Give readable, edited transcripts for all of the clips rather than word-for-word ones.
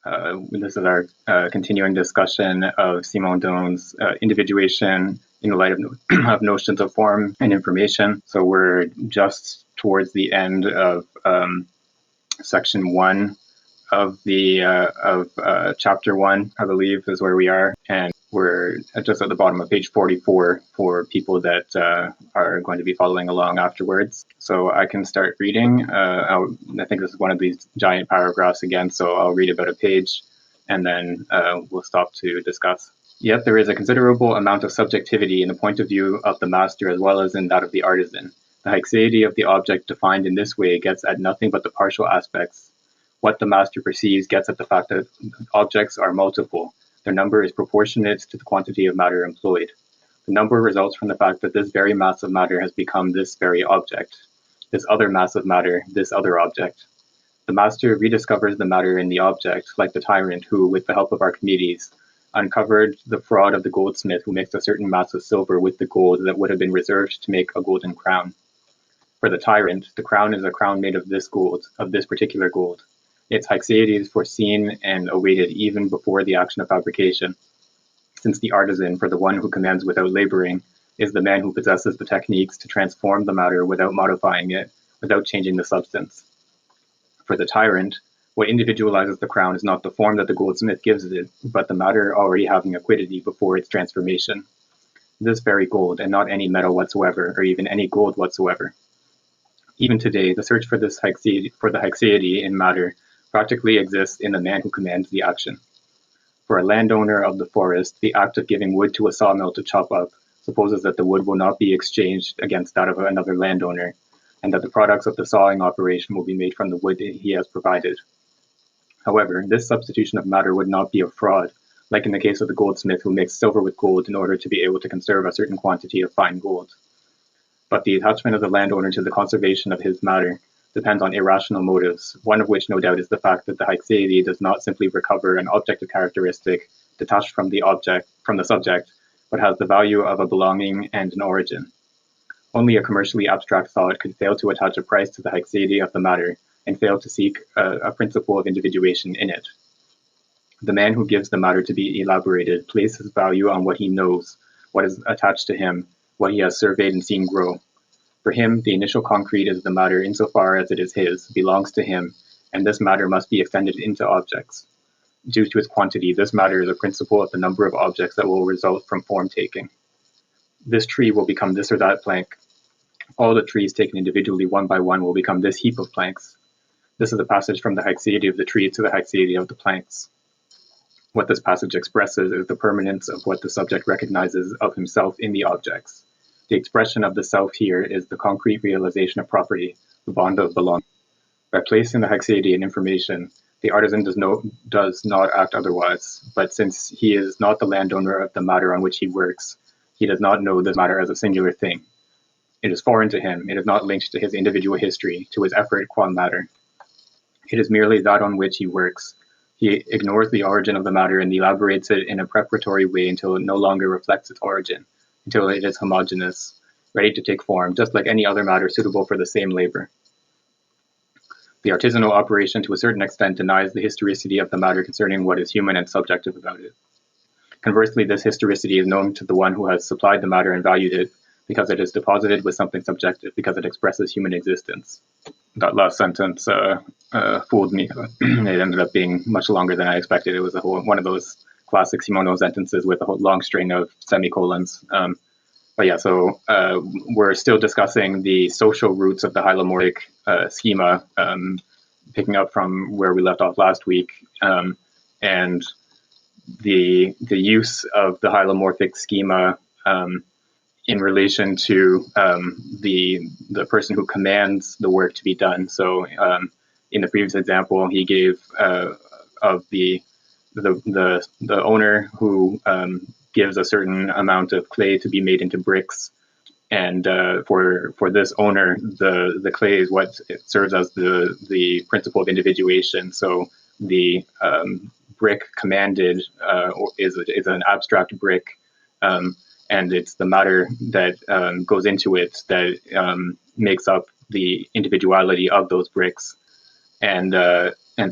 This is our continuing discussion of Simon Don's individuation in the light of notions of form and information. So we're just towards the end of section 1 of the chapter 1, I believe, is where we are, and we're just at the bottom of page 44 for people that are going to be following along afterwards. So I can start reading. I think this is one of these giant paragraphs again, so I'll read about a page, and then we'll stop to discuss. Yet there is a considerable amount of subjectivity in the point of view of the master as well as in that of the artisan. The haixeity of the object defined in this way gets at nothing but the partial aspects. What the master perceives gets at the fact that objects are multiple. Their number is proportionate to the quantity of matter employed. The number results from the fact that this very mass of matter has become this very object. This other mass of matter, this other object. The master rediscovers the matter in the object, like the tyrant who, with the help of Archimedes, uncovered the fraud of the goldsmith who mixed a certain mass of silver with the gold that would have been reserved to make a golden crown. For the tyrant, the crown is a crown made of this gold, of this particular gold. Its haixeity is foreseen and awaited even before the action of fabrication, since the artisan, for the one who commands without laboring, is the man who possesses the techniques to transform the matter without modifying it, without changing the substance. For the tyrant, what individualizes the crown is not the form that the goldsmith gives it, but the matter already having a quiddity before its transformation. This very gold, and not any metal whatsoever, or even any gold whatsoever. Even today, the search for the haixeity in matter practically exists in the man who commands the action. For a landowner of the forest, the act of giving wood to a sawmill to chop up supposes that the wood will not be exchanged against that of another landowner, and that the products of the sawing operation will be made from the wood that he has provided. However, this substitution of matter would not be a fraud, like in the case of the goldsmith who mixed silver with gold in order to be able to conserve a certain quantity of fine gold. But the attachment of the landowner to the conservation of his matter depends on irrational motives, one of which no doubt is the fact that the haixeity does not simply recover an objective characteristic detached from the subject, but has the value of a belonging and an origin. Only a commercially abstract thought could fail to attach a price to the haixeity of the matter and fail to seek a principle of individuation in it. The man who gives the matter to be elaborated places value on what he knows, what is attached to him, what he has surveyed and seen grow. For him, the initial concrete is the matter insofar as it is his, belongs to him, and this matter must be extended into objects. Due to its quantity, this matter is a principle of the number of objects that will result from form taking. This tree will become this or that plank. All the trees taken individually one by one will become this heap of planks. This is a passage from the haixeity of the tree to the haixeity of the planks. What this passage expresses is the permanence of what the subject recognizes of himself in the objects. The expression of the self here is the concrete realization of property, the bond of belonging. By placing the haixeity in information, the artisan does not act otherwise, but since he is not the landowner of the matter on which he works, he does not know this matter as a singular thing. It is foreign to him, it is not linked to his individual history, to his effort qua matter. It is merely that on which he works. He ignores the origin of the matter and elaborates it in a preparatory way until it no longer reflects its origin, until it is homogeneous, ready to take form, just like any other matter suitable for the same labor. The artisanal operation to a certain extent denies the historicity of the matter concerning what is human and subjective about it. Conversely, this historicity is known to the one who has supplied the matter and valued it, because it is deposited with something subjective, because it expresses human existence. That last sentence fooled me. It ended up being much longer than I expected. It was one of those classic Simono sentences with a whole long string of semicolons. But yeah, so we're still discussing the social roots of the hylomorphic schema, picking up from where we left off last week, and the use of the hylomorphic schema in relation to the person who commands the work to be done. So in the previous example, he gave of the owner who gives a certain amount of clay to be made into bricks, and for this owner, the clay is what it serves as the principle of individuation. So the brick commanded is an abstract brick, and it's the matter that goes into it that makes up the individuality of those bricks. And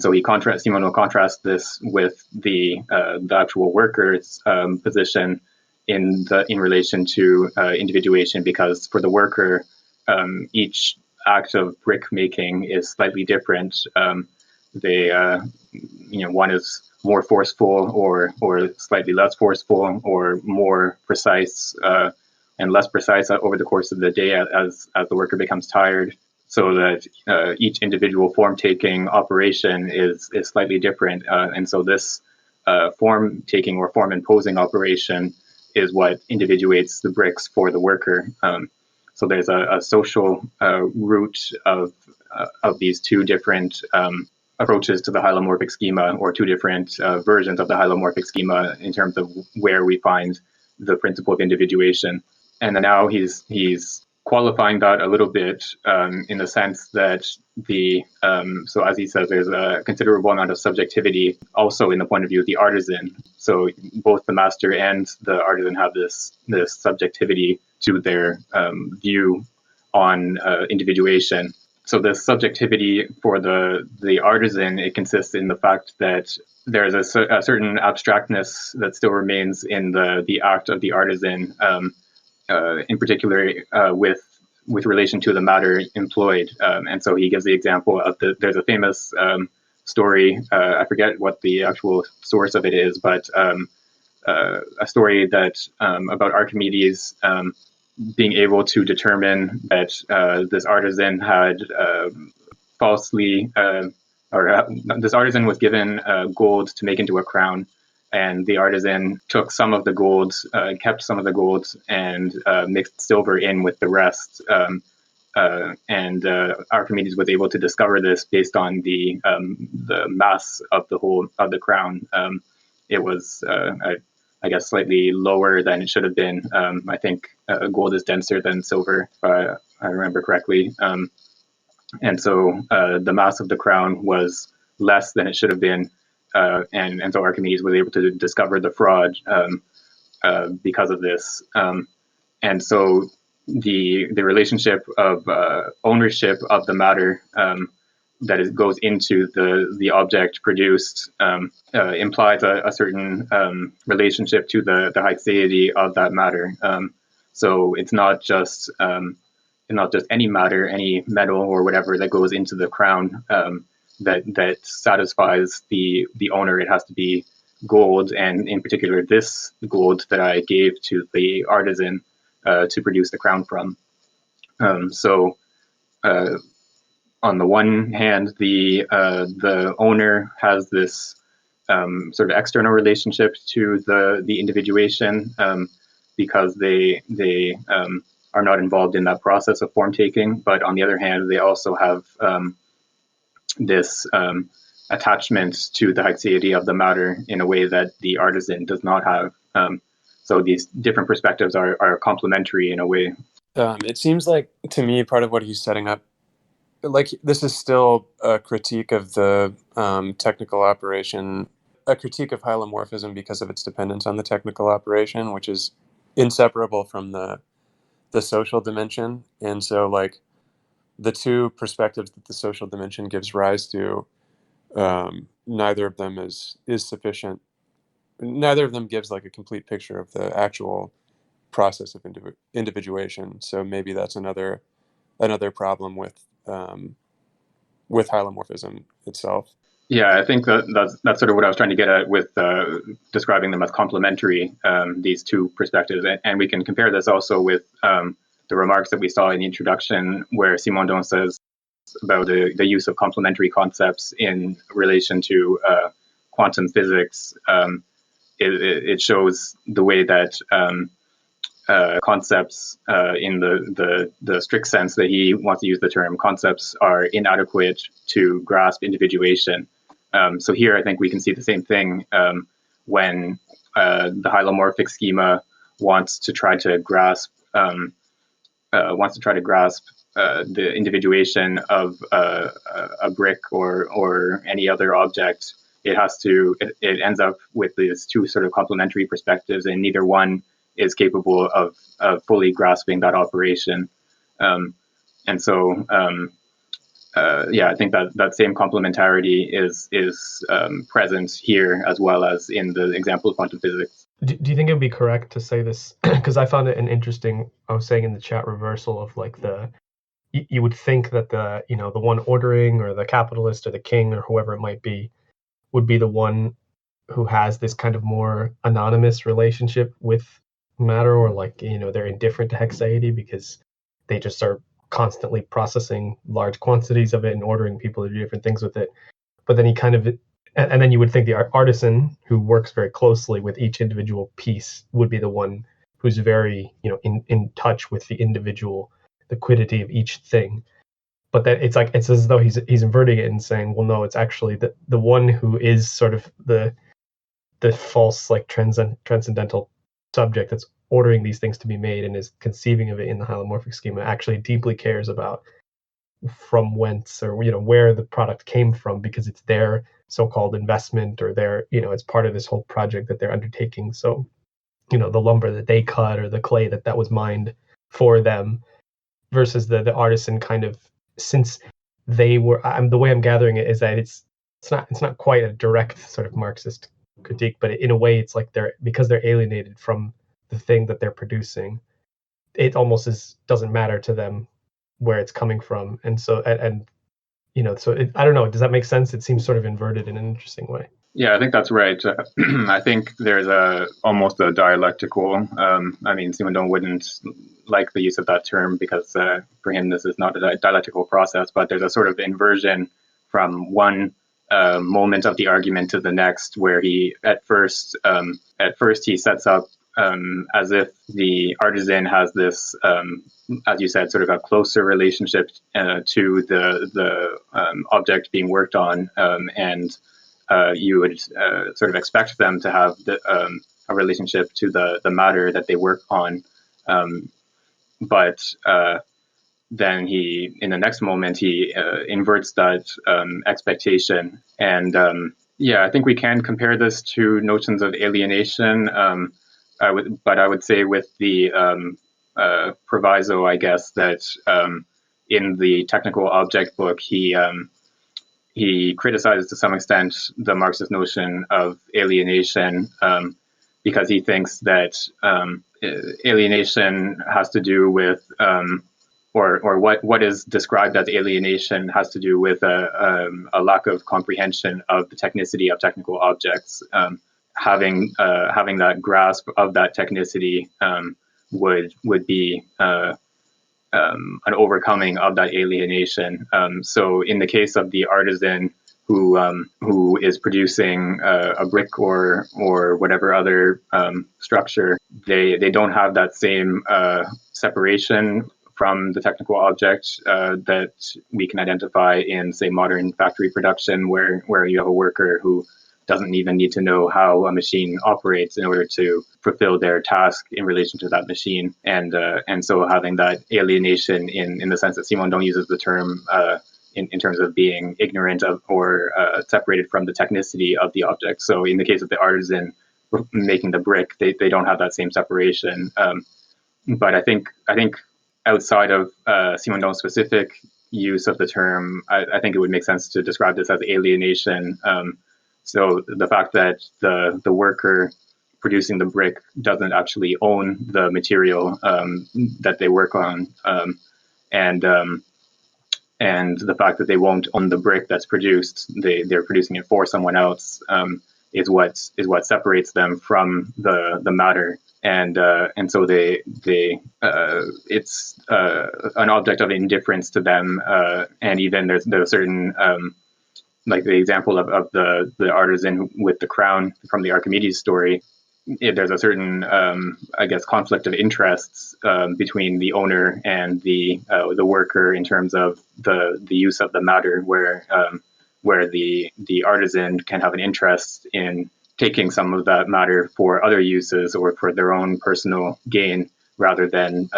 so Simon will contrast this with the actual worker's position in relation to individuation, because for the worker, each act of brick making is slightly different. One is more forceful or slightly less forceful, or more precise and less precise over the course of the day as the worker becomes tired. So that each individual form-taking operation is slightly different. And so this form-taking or form-imposing operation is what individuates the bricks for the worker. So there's a social root of these two different approaches to the hylomorphic schema, or two different versions of the hylomorphic schema in terms of where we find the principle of individuation. And then now he's qualifying that a little bit in the sense that so as he says, there's a considerable amount of subjectivity also in the point of view of the artisan. So both the master and the artisan have this subjectivity to their view on individuation. So the subjectivity for the artisan, it consists in the fact that there's a certain abstractness that still remains in the act of the artisan, in particular with relation to the matter employed. And so he gives the example of there's a famous story, I forget what the actual source of it is, but a story that about Archimedes being able to determine that this artisan had falsely, this artisan was given gold to make into a crown, and the artisan took some of the gold, kept some of the gold, and mixed silver in with the rest. And Archimedes was able to discover this based on the mass of the crown. It was, I guess, slightly lower than it should have been. I think gold is denser than silver, if I remember correctly. And so the mass of the crown was less than it should have been. And so Archimedes was able to discover the fraud because of this. And so the relationship of ownership of the matter that goes into the object produced implies a certain relationship to the haecceity of that matter. So it's not just any matter, any metal or whatever that goes into the crown that satisfies the owner. It has to be gold, and in particular this gold that I gave to the artisan to produce the crown from. So on the one hand, the owner has this sort of external relationship to the individuation because they are not involved in that process of form taking. But on the other hand, they also have this attachment to the haecceity of the matter in a way that the artisan does not have. So these different perspectives are complementary in a way. It seems like, to me, part of what he's setting up, like, this is still a critique of the technical operation, a critique of hylomorphism because of its dependence on the technical operation, which is inseparable from the social dimension. And so, like, the two perspectives that the social dimension gives rise to, neither of them is sufficient. Neither of them gives like a complete picture of the actual process of individuation. So maybe that's another problem with hylomorphism itself. Yeah, I think that's sort of what I was trying to get at with describing them as complementary, these two perspectives. And we can compare this also with the remarks that we saw in the introduction, where Simondon says about the use of complementary concepts in relation to quantum physics. It shows the way that concepts, in the strict sense that he wants to use the term, concepts are inadequate to grasp individuation. So here I think we can see the same thing when the hylomorphic schema wants to try to grasp the individuation of a brick or any other object. It ends up with these two sort of complementary perspectives, and neither one is capable of fully grasping that operation. And so I think that same complementarity is present here as well as in the example of quantum physics. Do you think it would be correct to say this? Because I found it an interesting, I was saying in the chat, reversal of like you would think that the one ordering, or the capitalist or the king or whoever it might be, would be the one who has this kind of more anonymous relationship with matter, or like, they're indifferent to hexaity because they just are constantly processing large quantities of it and ordering people to do different things with it. But then he kind of, and then you would think the artisan who works very closely with each individual piece would be the one who's very, in touch with the individual, the quiddity of each thing. But that it's as though he's inverting it and saying, well, no, it's actually the one who is sort of the false, like, transcendental subject that's ordering these things to be made and is conceiving of it in the hylomorphic schema, actually deeply cares about from whence, or where the product came from, because it's their so-called investment, or their, it's part of this whole project that they're undertaking. So the lumber that they cut, or the clay that was mined for them, versus the artisan kind of, since they were, the way I'm gathering it is that it's not quite a direct sort of Marxist critique, but in a way it's like because they're alienated from the thing that they're producing, it almost doesn't matter to them where it's coming from. And so I don't know, does that make sense? It seems sort of inverted in an interesting way. Yeah, I think that's right. I think there's almost a dialectical. Simondon wouldn't like the use of that term because for him this is not a dialectical process, but there's a sort of inversion from one moment of the argument to the next, where he at first he sets up as if the artisan has this, as you said, sort of a closer relationship to the object being worked on, and you would sort of expect them to have a relationship to the matter that they work on. But then in the next moment, he inverts that expectation. And I think we can compare this to notions of alienation. But I would say with the proviso, I guess, that in the technical object book, he criticizes to some extent the Marxist notion of alienation, because he thinks that alienation has to do with, or what is described as alienation has to do with a lack of comprehension of the technicity of technical objects. Having that grasp of that technicity would be an overcoming of that alienation. So in the case of the artisan who is producing a brick or whatever other structure, they don't have that same separation from the technical object that we can identify in, say, modern factory production, where you have a worker who doesn't even need to know how a machine operates in order to fulfill their task in relation to that machine. And so having that alienation in the sense that Simondon uses the term in terms of being ignorant of or separated from the technicity of the object. So in the case of the artisan making the brick, they don't have that same separation. But I think outside of Simondon's specific use of the term, I think it would make sense to describe this as alienation. So the fact that the worker producing the brick doesn't actually own the material that they work on, and the fact that they won't own the brick that's produced, they're producing it for someone else, is what separates them from the matter. And so it's an object of indifference to them, and even there's a certain like the example of the artisan with the crown from the Archimedes story. There's a certain, I guess, conflict of interests between the owner and the worker in terms of the use of the matter, where the artisan can have an interest in taking some of that matter for other uses or for their own personal gain, rather than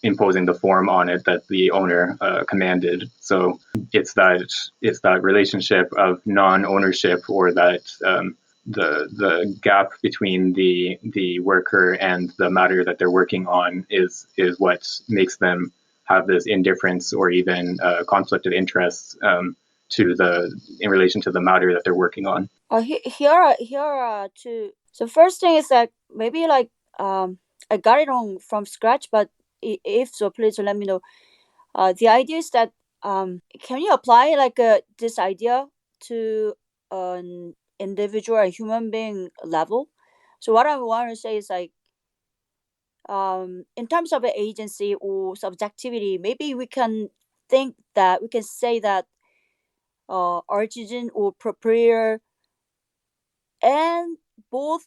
imposing the form on it that the owner commanded. So it's that relationship of non-ownership, or that the gap between the worker and the matter that they're working on is what makes them have this indifference or even conflict of interests in relation to the matter that they're working on. Here are two. So first thing is that maybe I got it on from scratch, but if so, please let me know. The idea is that can you apply this idea to an individual or human being level? So what I want to say is in terms of agency or subjectivity, maybe we can say that artisan or proprietor and both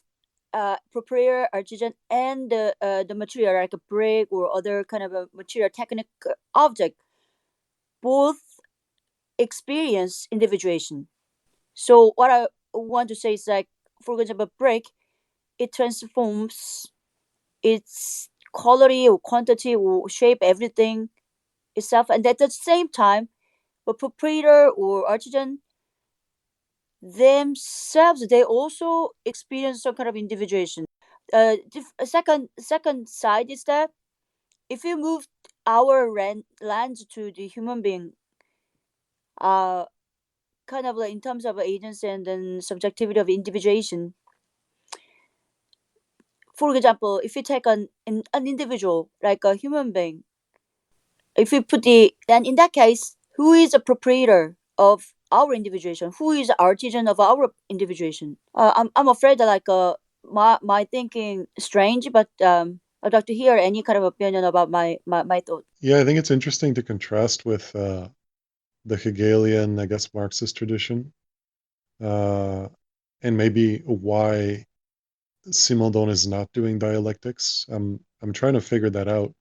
proprietor, artisan, and the material like a brick or other kind of a material technical object both experience individuation. So what I want to say is for example, brick, it transforms its quality or quantity or shape, everything itself, and at the same time, a proprietor or artisan themselves, they also experience some kind of individuation. Second side is that if you move our lens to the human being, kind of in terms of agency and then subjectivity of individuation. For example, if you take an individual like a human being, if you then in that case, who is a proprietor of our individuation? Who is the artisan of our individuation? I'm afraid that my thinking strange, but I'd like to hear any kind of opinion about my thought. Yeah, I think it's interesting to contrast with the Hegelian, I guess, Marxist tradition, and maybe why Simondon is not doing dialectics. I'm trying to figure that out.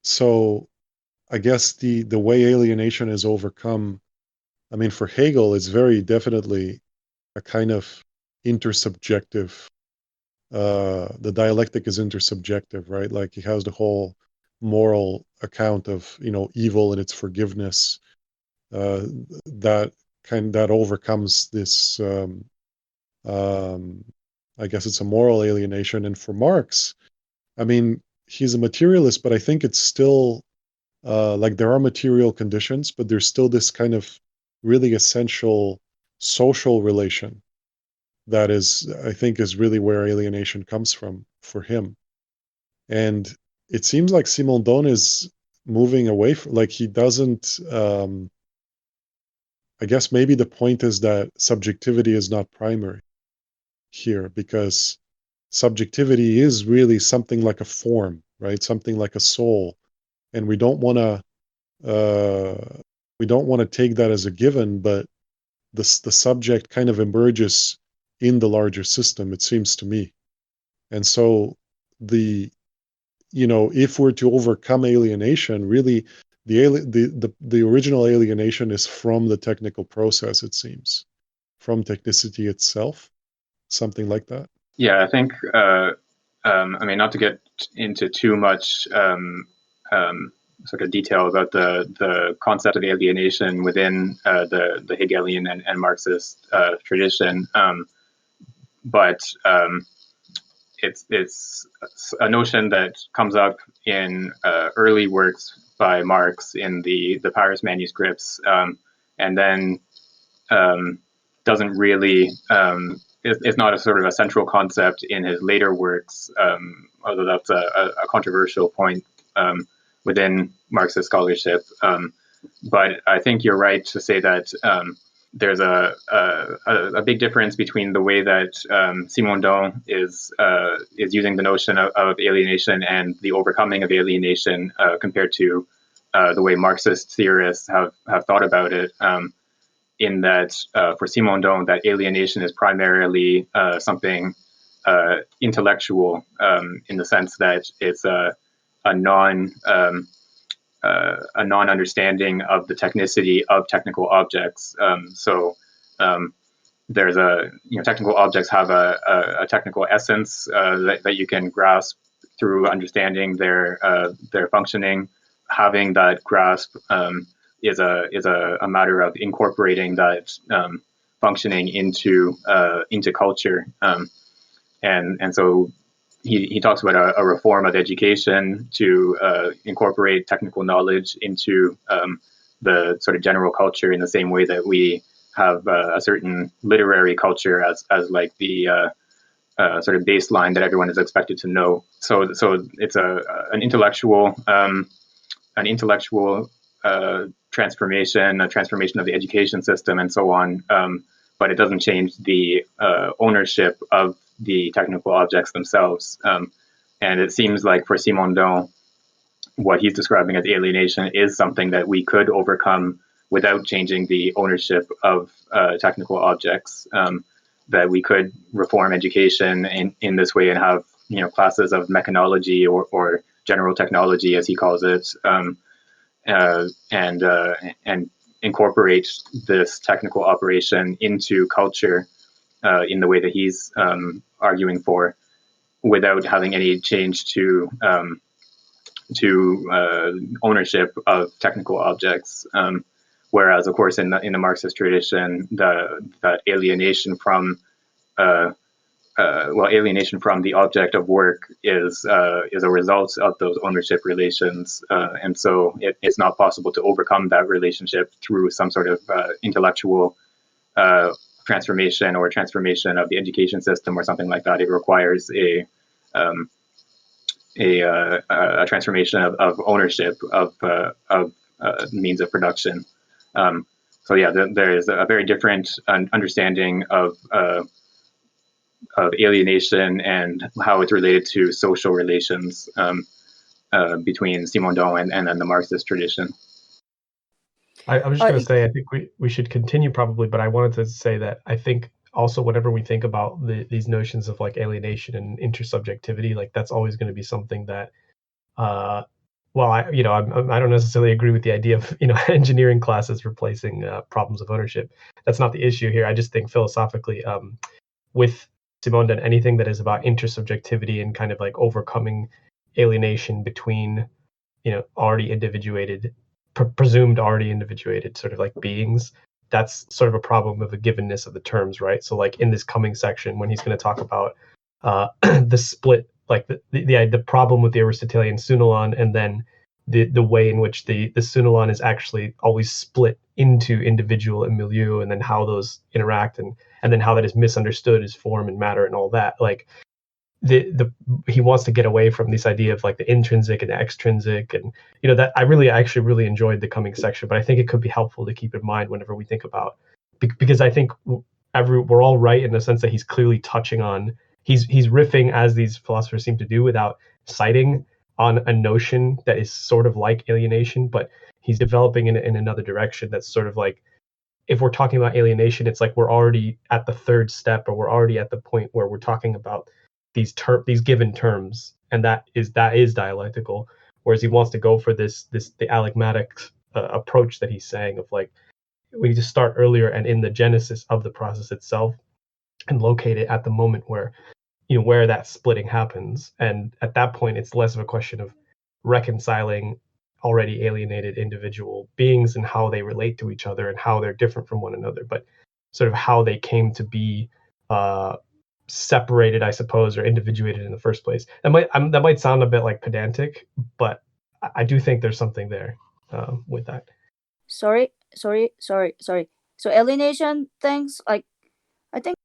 So I guess the way alienation is overcome, I mean, for Hegel, it's very definitely a kind of intersubjective. The dialectic is intersubjective, right? Like he has the whole moral account of evil and its forgiveness that overcomes this. I guess it's a moral alienation, and for Marx, I mean, he's a materialist, but I think it's still there are material conditions, but there's still this kind of really essential social relation that I think is really where alienation comes from for him. And it seems like Simondon is moving away from, he doesn't, I guess maybe the point is that subjectivity is not primary here, because subjectivity is really something like a form, right? Something like a soul. And we don't want to take that as a given, but the subject kind of emerges in the larger system, it seems to me. And so if we're to overcome alienation, really the original alienation is from the technical process, it seems, from technicity itself, something like that. Yeah, I think, I mean, not to get into too much sort of detail about the concept of alienation within the Hegelian and Marxist tradition, but it's a notion that comes up in early works by Marx in the Paris manuscripts, and then doesn't really it's not a sort of a central concept in his later works, although that's a controversial point within Marxist scholarship. But I think you're right to say that there's a big difference between the way that Simondon is using the notion of alienation and the overcoming of alienation compared to the way Marxist theorists have thought about it. In that, for Simondon, that alienation is primarily something intellectual, in the sense that it's a non-understanding of the technicity of technical objects. So there's technical objects have a technical essence that you can grasp through understanding their functioning. Having that grasp is a matter of incorporating that functioning into culture, and so he talks about a reform of education to incorporate technical knowledge into the sort of general culture in the same way that we have a certain literary culture as like the sort of baseline that everyone is expected to know. So it's an intellectual transformation, a transformation of the education system, and so on. But it doesn't change the ownership of the technical objects themselves. And it seems like for Simondon, what he's describing as alienation is something that we could overcome without changing the ownership of technical objects. That we could reform education in this way and have classes of mechanology or general technology, as he calls it, and incorporate this technical operation into culture in the way that he's arguing for, without having any change to ownership of technical objects. Whereas, of course, in the Marxist tradition, that alienation from alienation from the object of work is a result of those ownership relations, and so it's not possible to overcome that relationship through some sort of intellectual transformation or transformation of the education system or something like that. It requires a transformation of ownership of means of production. So yeah, there is a very different understanding of alienation and how it's related to social relations between Simondon and then the Marxist tradition. I was just going to say, I think we should continue probably, but I wanted to say that I think also whenever we think about these notions of like alienation and intersubjectivity, like that's always going to be something that, I don't necessarily agree with the idea of engineering classes replacing problems of ownership. That's not the issue here. I just think philosophically, with Simondon, anything that is about intersubjectivity and kind of like overcoming alienation between already individuated, presumed already individuated sort of like beings, that's sort of a problem of the givenness of the terms, right? So like in this coming section, when he's going to talk about the split, like the problem with the Aristotelian sunalon, and then the way in which the sunalon is actually always split into individual and milieu, and then how those interact, and then how that is misunderstood as form and matter and all that. Like he wants to get away from this idea of like the intrinsic and the extrinsic, and that I actually really enjoyed the coming section, but I think it could be helpful to keep in mind whenever we think about, because I think we're all right in the sense that he's clearly touching on, he's riffing as these philosophers seem to do without citing on a notion that is sort of like alienation, but he's developing in another direction that's sort of like, if we're talking about alienation, it's like we're already at the third step, or we're already at the point where we're talking about these given terms, and that is dialectical. Whereas he wants to go for the allegmatic approach that he's saying of like, we need to start earlier and in the genesis of the process itself, and locate it at the moment where where that splitting happens. And at that point, it's less of a question of reconciling already alienated individual beings and how they relate to each other and how they're different from one another, but sort of how they came to be separated, I suppose, or individuated in the first place. That might sound a bit like pedantic, but I do think there's something there with that. Sorry. So alienation things, like, I think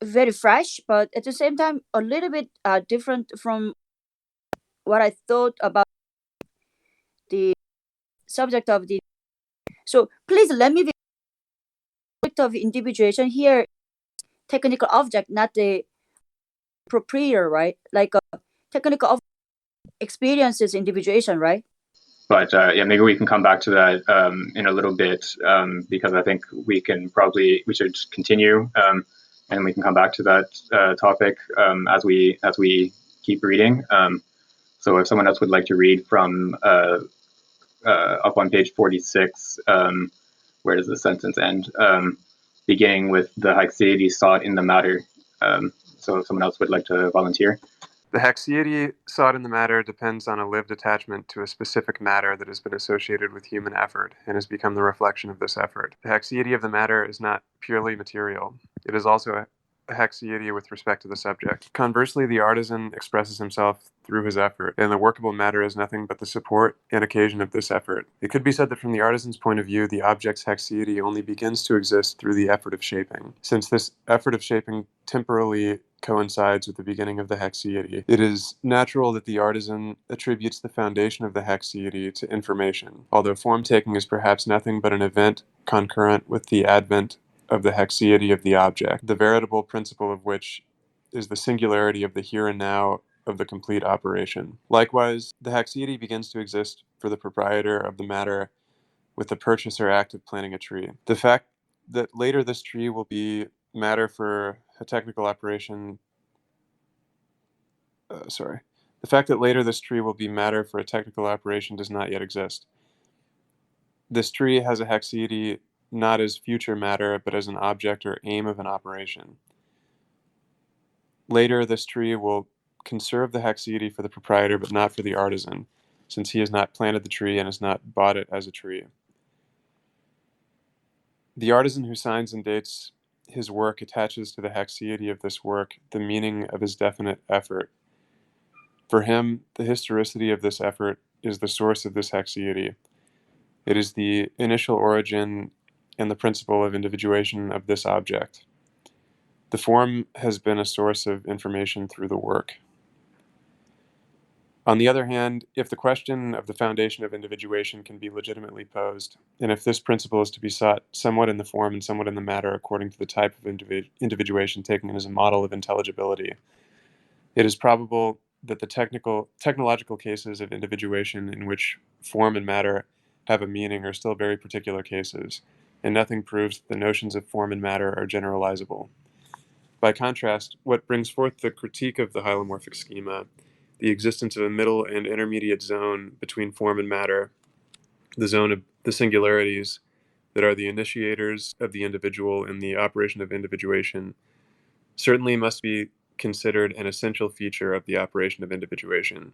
very fresh, but at the same time a little bit different from what I thought about the subject of the. So please let me be subject of individuation here, technical object, not the proprietor, right? Like a technical object experiences individuation, right? But maybe we can come back to that in a little bit, because I think we should continue, and we can come back to that topic as we keep reading. So if someone else would like to read from up on page 46, where does the sentence end? Beginning with the haexiety sought in the matter. So if someone else would like to volunteer. The haexiety sought in the matter depends on a lived attachment to a specific matter that has been associated with human effort and has become the reflection of this effort. The haexiety of the matter is not purely material. It is also a haxiety with respect to the subject. Conversely, the artisan expresses himself through his effort, and the workable matter is nothing but the support and occasion of this effort. It could be said that from the artisan's point of view, the object's haxiety only begins to exist through the effort of shaping. Since this effort of shaping temporally coincides with the beginning of the haxiety, it is natural that the artisan attributes the foundation of the haxiety to information, although form-taking is perhaps nothing but an event concurrent with the advent of the haxiety of the object, the veritable principle of which is the singularity of the here and now of the complete operation. Likewise, the haxiety begins to exist for the proprietor of the matter with the purchase or act of planting a tree. The fact that later this tree will be matter for a technical operation the fact that later this tree will be matter for a technical operation does not yet exist. This tree has a haxiety not as future matter, but as an object or aim of an operation. Later, this tree will conserve the haxiety for the proprietor, but not for the artisan, since he has not planted the tree and has not bought it as a tree. The artisan who signs and dates his work attaches to the haxiety of this work the meaning of his definite effort. For him, the historicity of this effort is the source of this haxiety. It is the initial origin and the principle of individuation of this object. The form has been a source of information through the work. On the other hand, if the question of the foundation of individuation can be legitimately posed, and if this principle is to be sought somewhat in the form and somewhat in the matter according to the type of individuation taken as a model of intelligibility, it is probable that the technological cases of individuation in which form and matter have a meaning are still very particular cases, and nothing proves that the notions of form and matter are generalizable. By contrast, what brings forth the critique of the hylomorphic schema, the existence of a middle and intermediate zone between form and matter, the zone of the singularities that are the initiators of the individual in the operation of individuation, certainly must be considered an essential feature of the operation of individuation.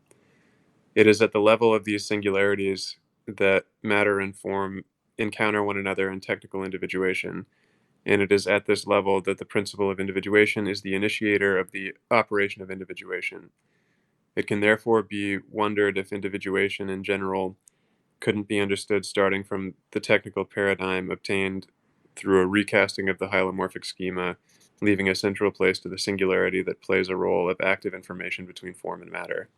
It is at the level of these singularities that matter and form encounter one another in technical individuation, and it is at this level that the principle of individuation is the initiator of the operation of individuation. It can therefore be wondered if individuation in general couldn't be understood starting from the technical paradigm obtained through a recasting of the hylomorphic schema, leaving a central place to the singularity that plays a role of active information between form and matter.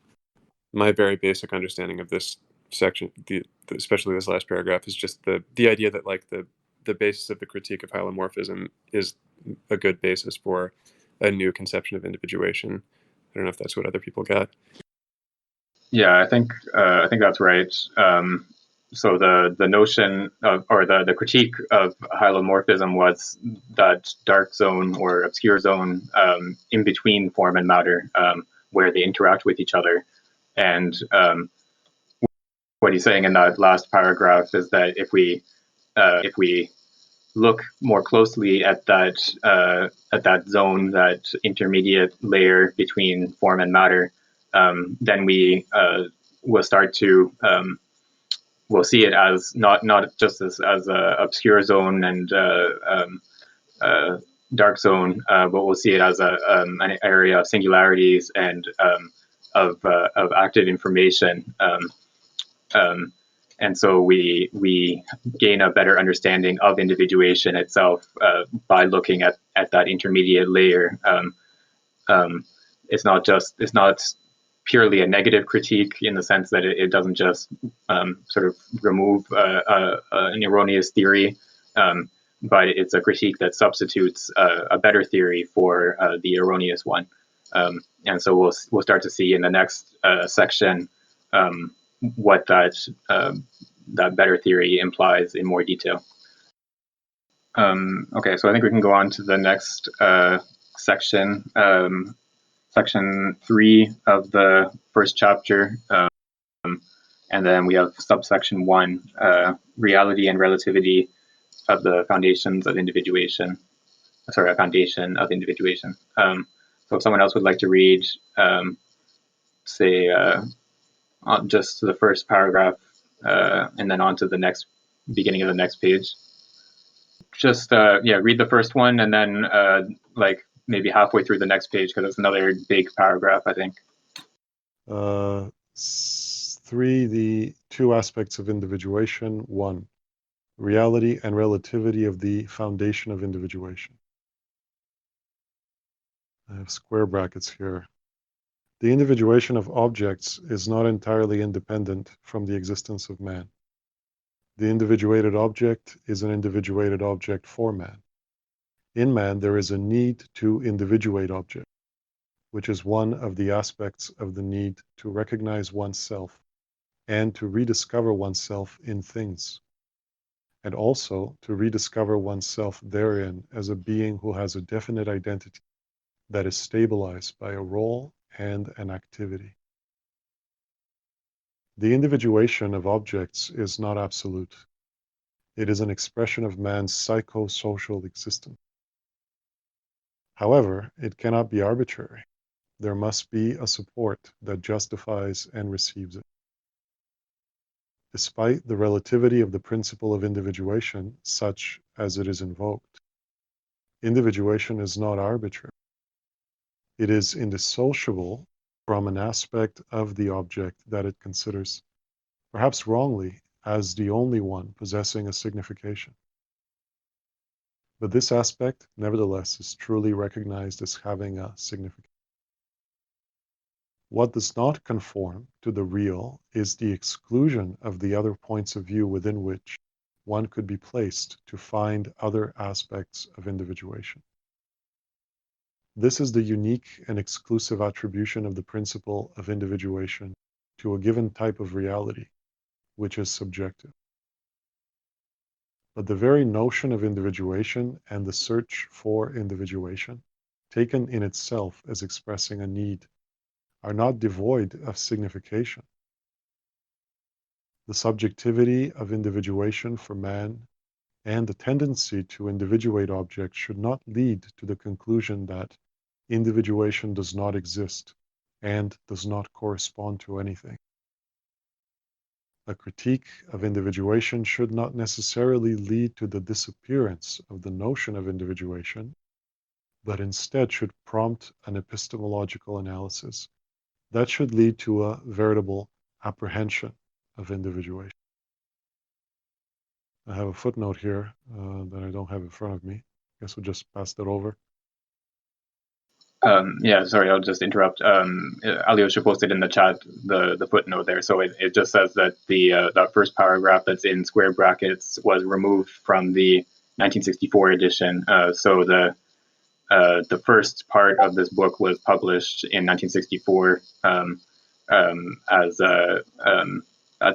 My very basic understanding of this section, especially this last paragraph, is just the idea that like the basis of the critique of hylomorphism is a good basis for a new conception of individuation. I don't know if that's what other people got. Yeah, I think that's right. So the notion of, or the critique of hylomorphism was that dark zone or obscure zone in between form and matter, where they interact with each other. And what he's saying in that last paragraph is that if we look more closely at that zone, that intermediate layer between form and matter, then we will start to we'll see it as not just as a obscure zone and dark zone, but we'll see it as an area of singularities and of active information. And so we gain a better understanding of individuation itself by looking at that intermediate layer. It's not purely a negative critique in the sense that it doesn't just sort of remove an erroneous theory, but it's a critique that substitutes a better theory for the erroneous one. And so we'll start to see in the next section what that better theory implies in more detail. Okay, so I think we can go on to the next section, section 3 of the first chapter, and then we have subsection 1, reality and relativity of the foundations of individuation. Sorry, a foundation of individuation. So if someone else would like to read, say, just the first paragraph, and then on to the next beginning of the next page. Just read the first one, and then maybe halfway through the next page because it's another big paragraph, I think. 3, the two aspects of individuation. 1, reality and relativity of the foundation of individuation. I have square brackets here. The individuation of objects is not entirely independent from the existence of man. The individuated object is an individuated object for man. In man, there is a need to individuate objects, which is one of the aspects of the need to recognize oneself and to rediscover oneself in things, and also to rediscover oneself therein as a being who has a definite identity that is stabilized by a role and an activity. The individuation of objects is not absolute. It is an expression of man's psychosocial existence. However, it cannot be arbitrary. There must be a support that justifies and receives it. Despite the relativity of the principle of individuation, such as it is invoked, individuation is not arbitrary. It is indissociable from an aspect of the object that it considers, perhaps wrongly, as the only one possessing a signification. But this aspect, nevertheless, is truly recognized as having a significance. What does not conform to the real is the exclusion of the other points of view within which one could be placed to find other aspects of individuation. This is the unique and exclusive attribution of the principle of individuation to a given type of reality, which is subjective. But the very notion of individuation and the search for individuation, taken in itself as expressing a need, are not devoid of signification. The subjectivity of individuation for man and the tendency to individuate objects should not lead to the conclusion that individuation does not exist and does not correspond to anything. A critique of individuation should not necessarily lead to the disappearance of the notion of individuation, but instead should prompt an epistemological analysis that should lead to a veritable apprehension of individuation. I have a footnote here that I don't have in front of me. I guess we'll just pass that over. Yeah, sorry, I'll just interrupt. Alyosha posted in the chat the footnote there. So it just says that that first paragraph that's in square brackets was removed from the 1964 edition. So the first part of this book was published in 1964 as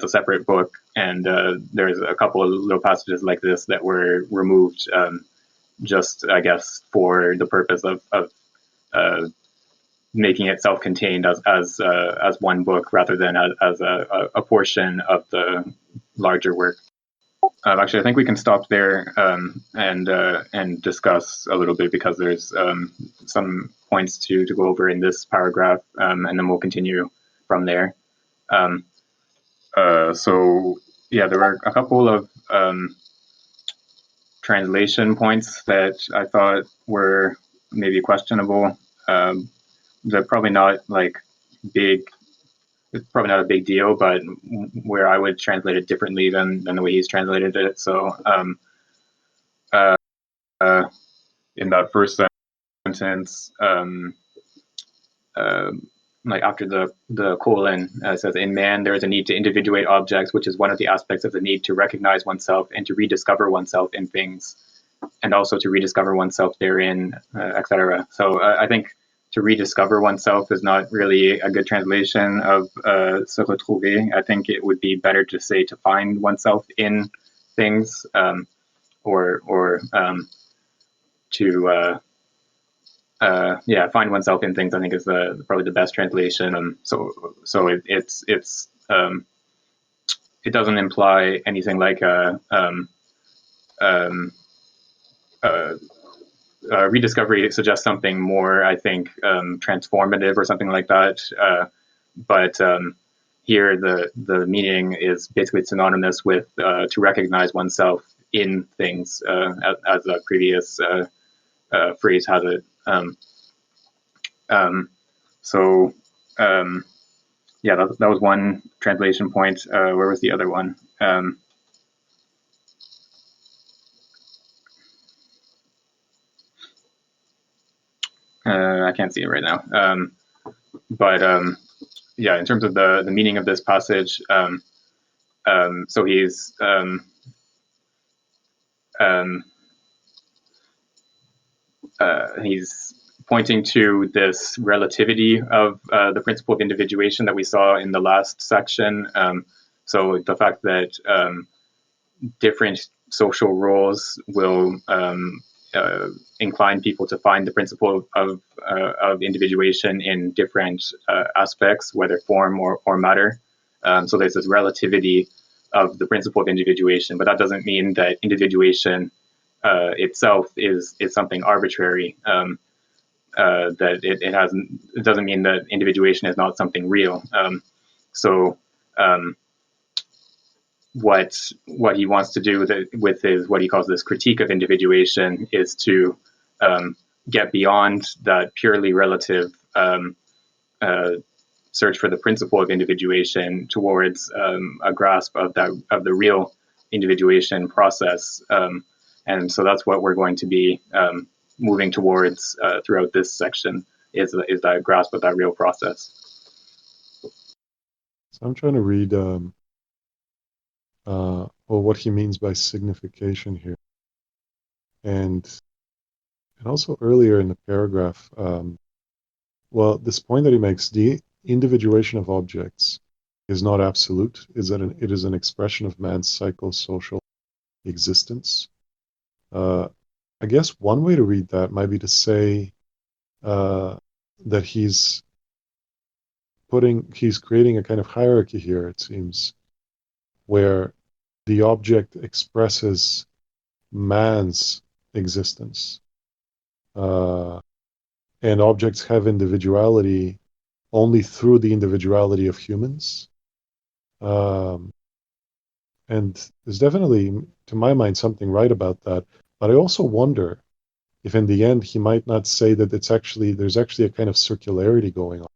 a separate book, and there's a couple of little passages like this that were removed, just I guess for the purpose of making it self-contained as one book rather than as a portion of the larger work. Actually, I think we can stop there and discuss a little bit because there's some points to go over in this paragraph, and then we'll continue from there. So yeah, there were a couple of translation points that I thought were maybe questionable. They're probably not like big. It's probably not a big deal, but where I would translate it differently than the way he's translated it. So in that first sentence, like after the colon, says, in man, there is a need to individuate objects, which is one of the aspects of the need to recognize oneself and to rediscover oneself in things, and also to rediscover oneself therein, etc. So I think to rediscover oneself is not really a good translation of se retrouver. I think it would be better to say to find oneself in things, or to find oneself in things. I think is probably the best translation. So it doesn't imply anything like rediscovery. It suggests something more, I think, transformative or something like that. But here the meaning is basically synonymous with to recognize oneself in things, as a previous phrase has it. So yeah, that was one translation point. Where was the other one? I can't see it right now. But yeah, in terms of the meaning of this passage, so he's pointing to this relativity of the principle of individuation that we saw in the last section. So the fact that different social roles will incline people to find the principle of individuation in different aspects, whether form or matter. So there's this relativity of the principle of individuation, but that doesn't mean that individuation itself is something arbitrary. That it doesn't mean that individuation is not something real. So what he wants to do with his what he calls this critique of individuation is to get beyond that purely relative search for the principle of individuation towards a grasp of the real individuation process. And so that's what we're going to be moving towards throughout this section is that grasp of that real process. So I'm trying to read what he means by signification here. And also earlier in the paragraph, well, this point that he makes, the individuation of objects is not absolute, it is an expression of man's psychosocial existence. I guess one way to read that might be to say that he's creating a kind of hierarchy here, it seems, where the object expresses man's existence. And objects have individuality only through the individuality of humans. And there's definitely, to my mind, something right about that. But I also wonder if in the end he might not say that there's actually a kind of circularity going on.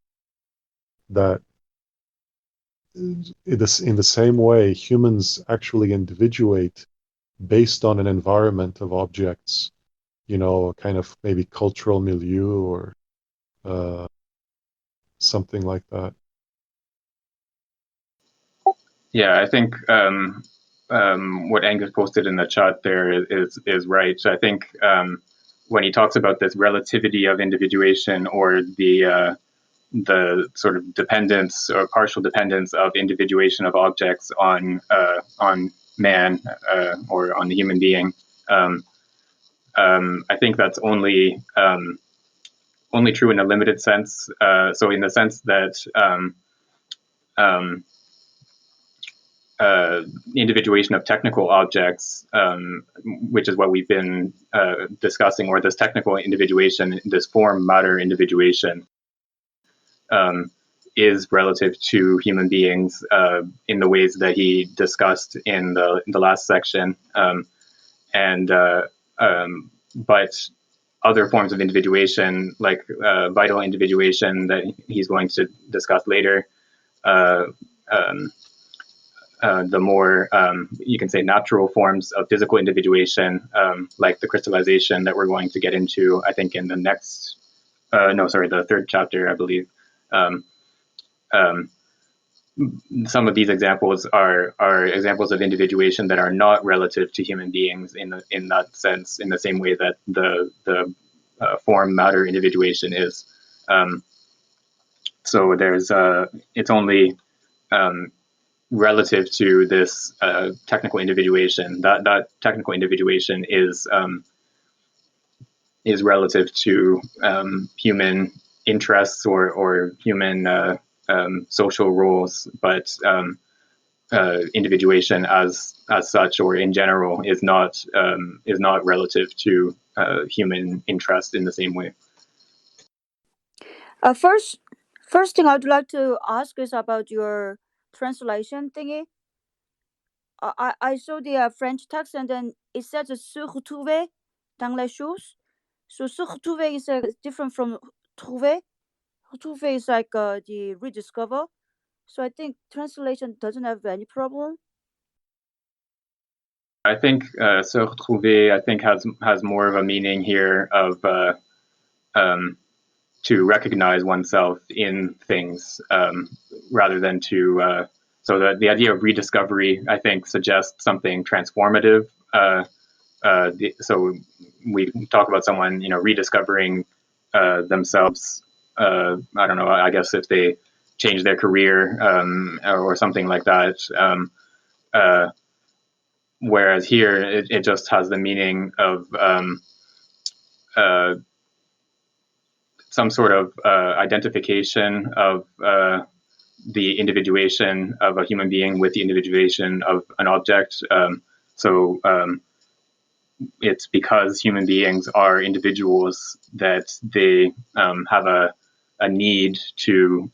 That in the same way, humans actually individuate based on an environment of objects, a kind of maybe cultural milieu or something like that. Yeah, I think what Angus posted in the chat there is right. So I think when he talks about this relativity of individuation or the sort of dependence or partial dependence of individuation of objects on man or on the human being, I think that's only true in a limited sense. So in the sense that individuation of technical objects, which is what we've been discussing, or this technical individuation, this form matter individuation, is relative to human beings in the ways that he discussed in the last section. But other forms of individuation, like vital individuation that he's going to discuss later, the more you can say natural forms of physical individuation, like the crystallization that we're going to get into, I think, in the next, the third chapter, I believe. Some of these examples are examples of individuation that are not relative to human beings in that sense, in the same way that the form matter individuation is. So there's it's only relative to this technical individuation. That technical individuation is relative to human interests or human social roles, but individuation as such or in general is not relative to human interest in the same way. First thing I'd like to ask is about your translation thingy. I saw the French text and then it says se retrouver dans les choses. So se retrouver is different from trouver. Retrouver is like the rediscover. So I think translation doesn't have any problem. I think se retrouver, I think, has more of a meaning here of to recognize oneself in things rather than to. So the idea of rediscovery, I think, suggests something transformative. So we talk about someone, rediscovering themselves. I don't know. I guess if they change their career or something like that. Whereas here, it just has the meaning of some sort of identification of the individuation of a human being with the individuation of an object. So it's because human beings are individuals that they have a need to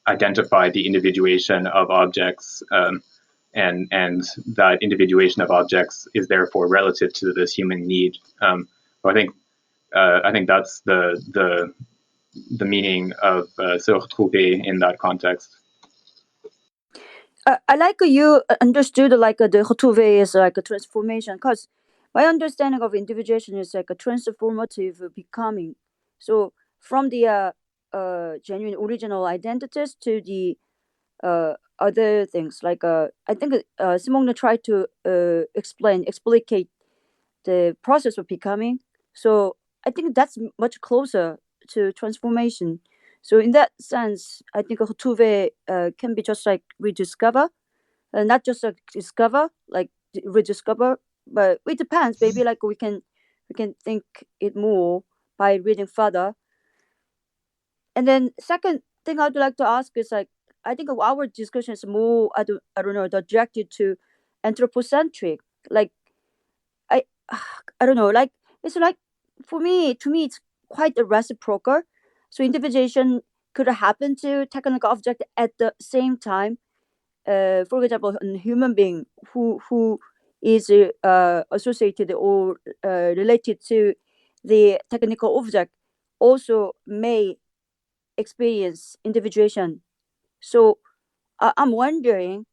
identify the individuation of objects, and that individuation of objects is therefore relative to this human need. So I think that's the meaning of se retrouver in that context. I like you understood like the retrouver is like a transformation, because my understanding of individuation is like a transformative becoming. So from the genuine original identities to the other things, like I think Simone tried to explicate the process of becoming. So I think that's much closer to transformation. So in that sense, I think retrouver can be just like rediscover, not just like discover, like rediscover, but it depends. Maybe like we can think it more by reading further. And then second thing I'd like to ask is like, I think our discussion is more I don't know, directed to anthropocentric. Like I I don't know, like it's like for me, to me it's quite a reciprocal. So individuation could happen to technical object at the same time. For example, a human being who is associated or related to the technical object also may experience individuation. So I'm wondering,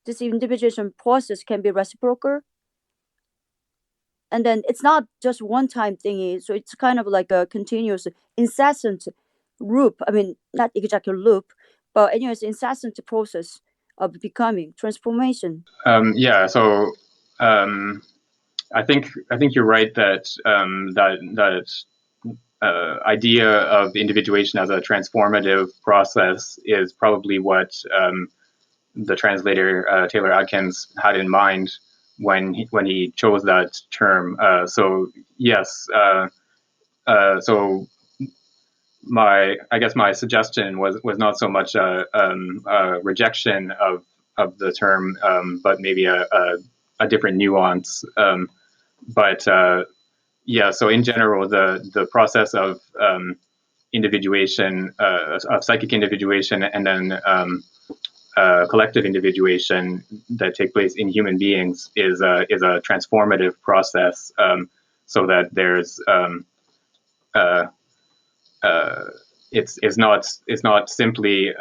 this individuation process can be reciprocal, and then it's not just one time thingy. So it's kind of like a continuous, incessant loop. I mean, not exactly loop, but anyways, incessant process of becoming transformation. Yeah. So I think you're right that that idea of individuation as a transformative process is probably what the translator Taylor Adkins had in mind when he chose that term. So yes. So I guess my suggestion was not so much a rejection of the term, but maybe a different nuance. But yeah, so in general, the process of individuation, of psychic individuation, and then collective individuation that take place in human beings is a transformative process. So that there's it's not simply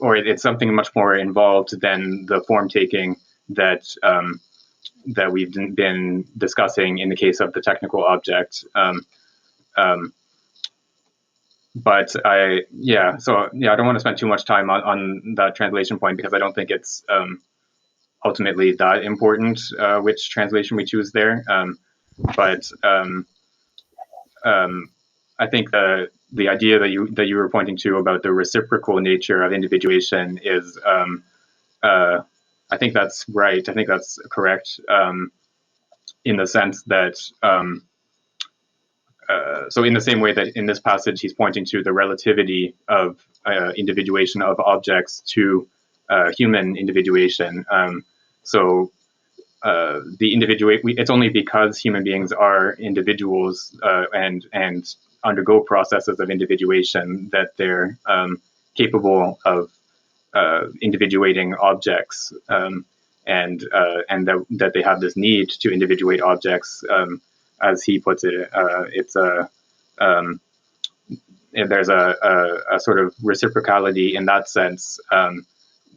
or it's something much more involved than the form taking that that we've been discussing in the case of the technical object. But I don't want to spend too much time on that translation point, because I don't think it's ultimately that important which translation we choose there. But I think the idea that you were pointing to about the reciprocal nature of individuation is, I think that's right. I think that's correct, in the sense that, so in the same way that in this passage he's pointing to the relativity of individuation of objects to human individuation. So it's only because human beings are individuals and undergo processes of individuation that they're capable of individuating objects, and that they have this need to individuate objects, as he puts it. It's a there's a sort of reciprocality in that sense,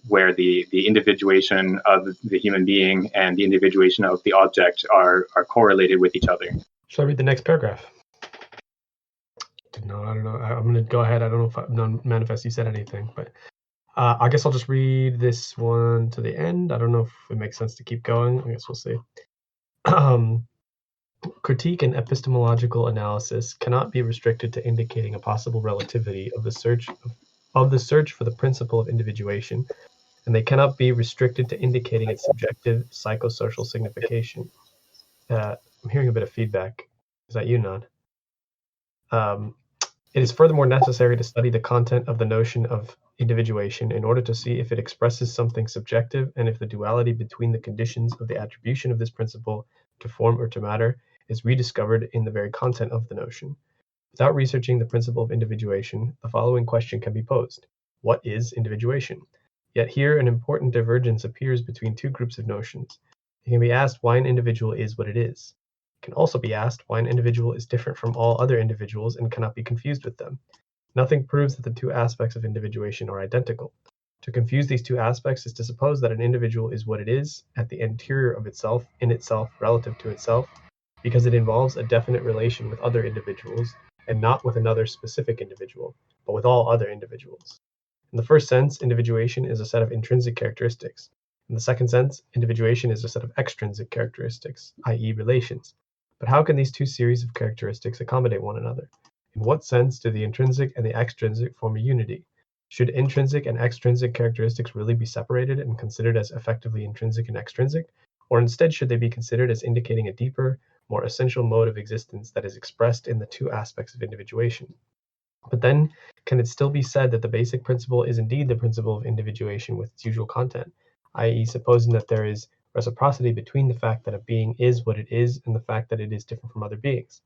where the individuation of the human being and the individuation of the object are correlated with each other. Shall I read the next paragraph? No, I don't know. I'm going to go ahead. I don't know if Manifest, you said anything, but I guess I'll just read this one to the end. I don't know if it makes sense to keep going. I guess we'll see. Critique and epistemological analysis cannot be restricted to indicating a possible relativity of the search for the principle of individuation, and they cannot be restricted to indicating its subjective psychosocial signification. I'm hearing a bit of feedback. Is that you, Nod? It is furthermore necessary to study the content of the notion of individuation in order to see if it expresses something subjective and if the duality between the conditions of the attribution of this principle to form or to matter is rediscovered in the very content of the notion. Without researching the principle of individuation, the following question can be posed. What is individuation? Yet here an important divergence appears between two groups of notions. It can be asked why an individual is what it is. It can also be asked why an individual is different from all other individuals and cannot be confused with them. Nothing proves that the two aspects of individuation are identical. To confuse these two aspects is to suppose that an individual is what it is, at the interior of itself, in itself, relative to itself, because it involves a definite relation with other individuals, and not with another specific individual, but with all other individuals. In the first sense, individuation is a set of intrinsic characteristics. In the second sense, individuation is a set of extrinsic characteristics, i.e. relations. But how can these two series of characteristics accommodate one another? In what sense do the intrinsic and the extrinsic form a unity? Should intrinsic and extrinsic characteristics really be separated and considered as effectively intrinsic and extrinsic? Or instead should they be considered as indicating a deeper, more essential mode of existence that is expressed in the two aspects of individuation? But then, can it still be said that the basic principle is indeed the principle of individuation with its usual content, i.e. supposing that there is reciprocity between the fact that a being is what it is and the fact that it is different from other beings?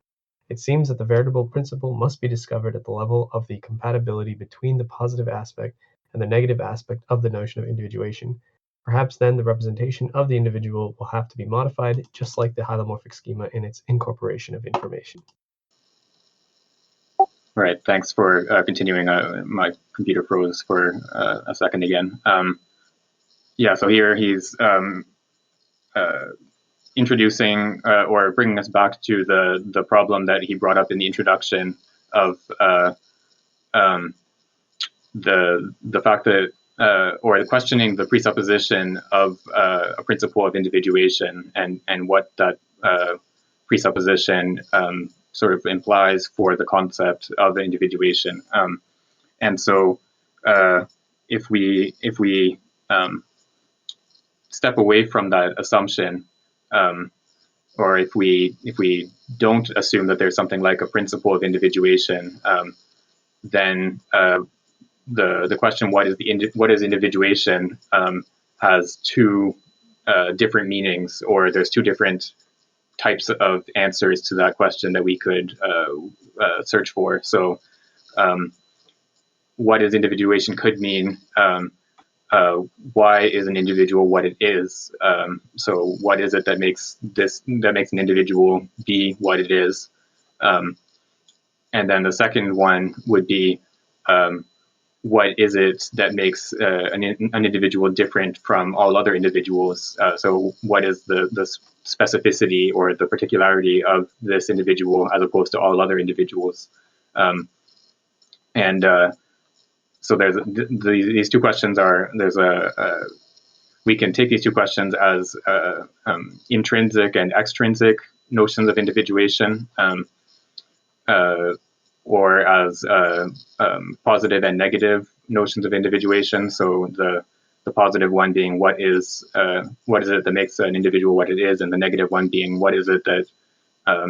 It seems that the veritable principle must be discovered at the level of the compatibility between the positive aspect and the negative aspect of the notion of individuation. Perhaps then the representation of the individual will have to be modified, just like the hylomorphic schema in its incorporation of information. Right. Thanks for continuing. My computer froze for a second again. So here he's introducing or bringing us back to the problem that he brought up in the introduction of the fact that or questioning the presupposition of a principle of individuation and what that presupposition sort of implies for the concept of individuation. And so if we step away from that assumption, or if we don't assume that there's something like a principle of individuation, then the question what is individuation has two different meanings, or there's two different types of answers to that question that we could search for. So what is individuation could mean why is an individual what it is? So what is it that makes an individual be what it is? And then the second one would be what is it that makes an individual different from all other individuals? So what is the specificity or the particularity of this individual as opposed to all other individuals? So there's these two questions we can take these two questions as intrinsic and extrinsic notions of individuation, or as positive and negative notions of individuation. So the positive one being what is it that makes an individual what it is, and the negative one being what is it that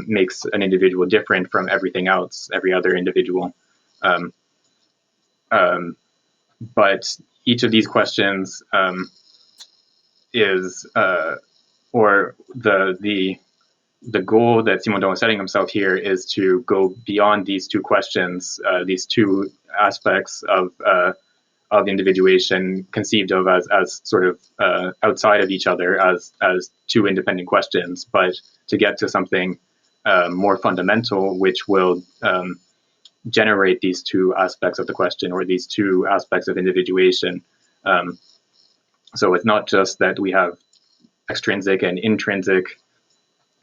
makes an individual different from everything else, every other individual. But each of these questions is, or the goal that Simondon is setting himself here is to go beyond these two questions, these two aspects of individuation conceived of as sort of outside of each other as two independent questions, but to get to something more fundamental, which will generate these two aspects of the question, or these two aspects of individuation. So it's not just that we have extrinsic and intrinsic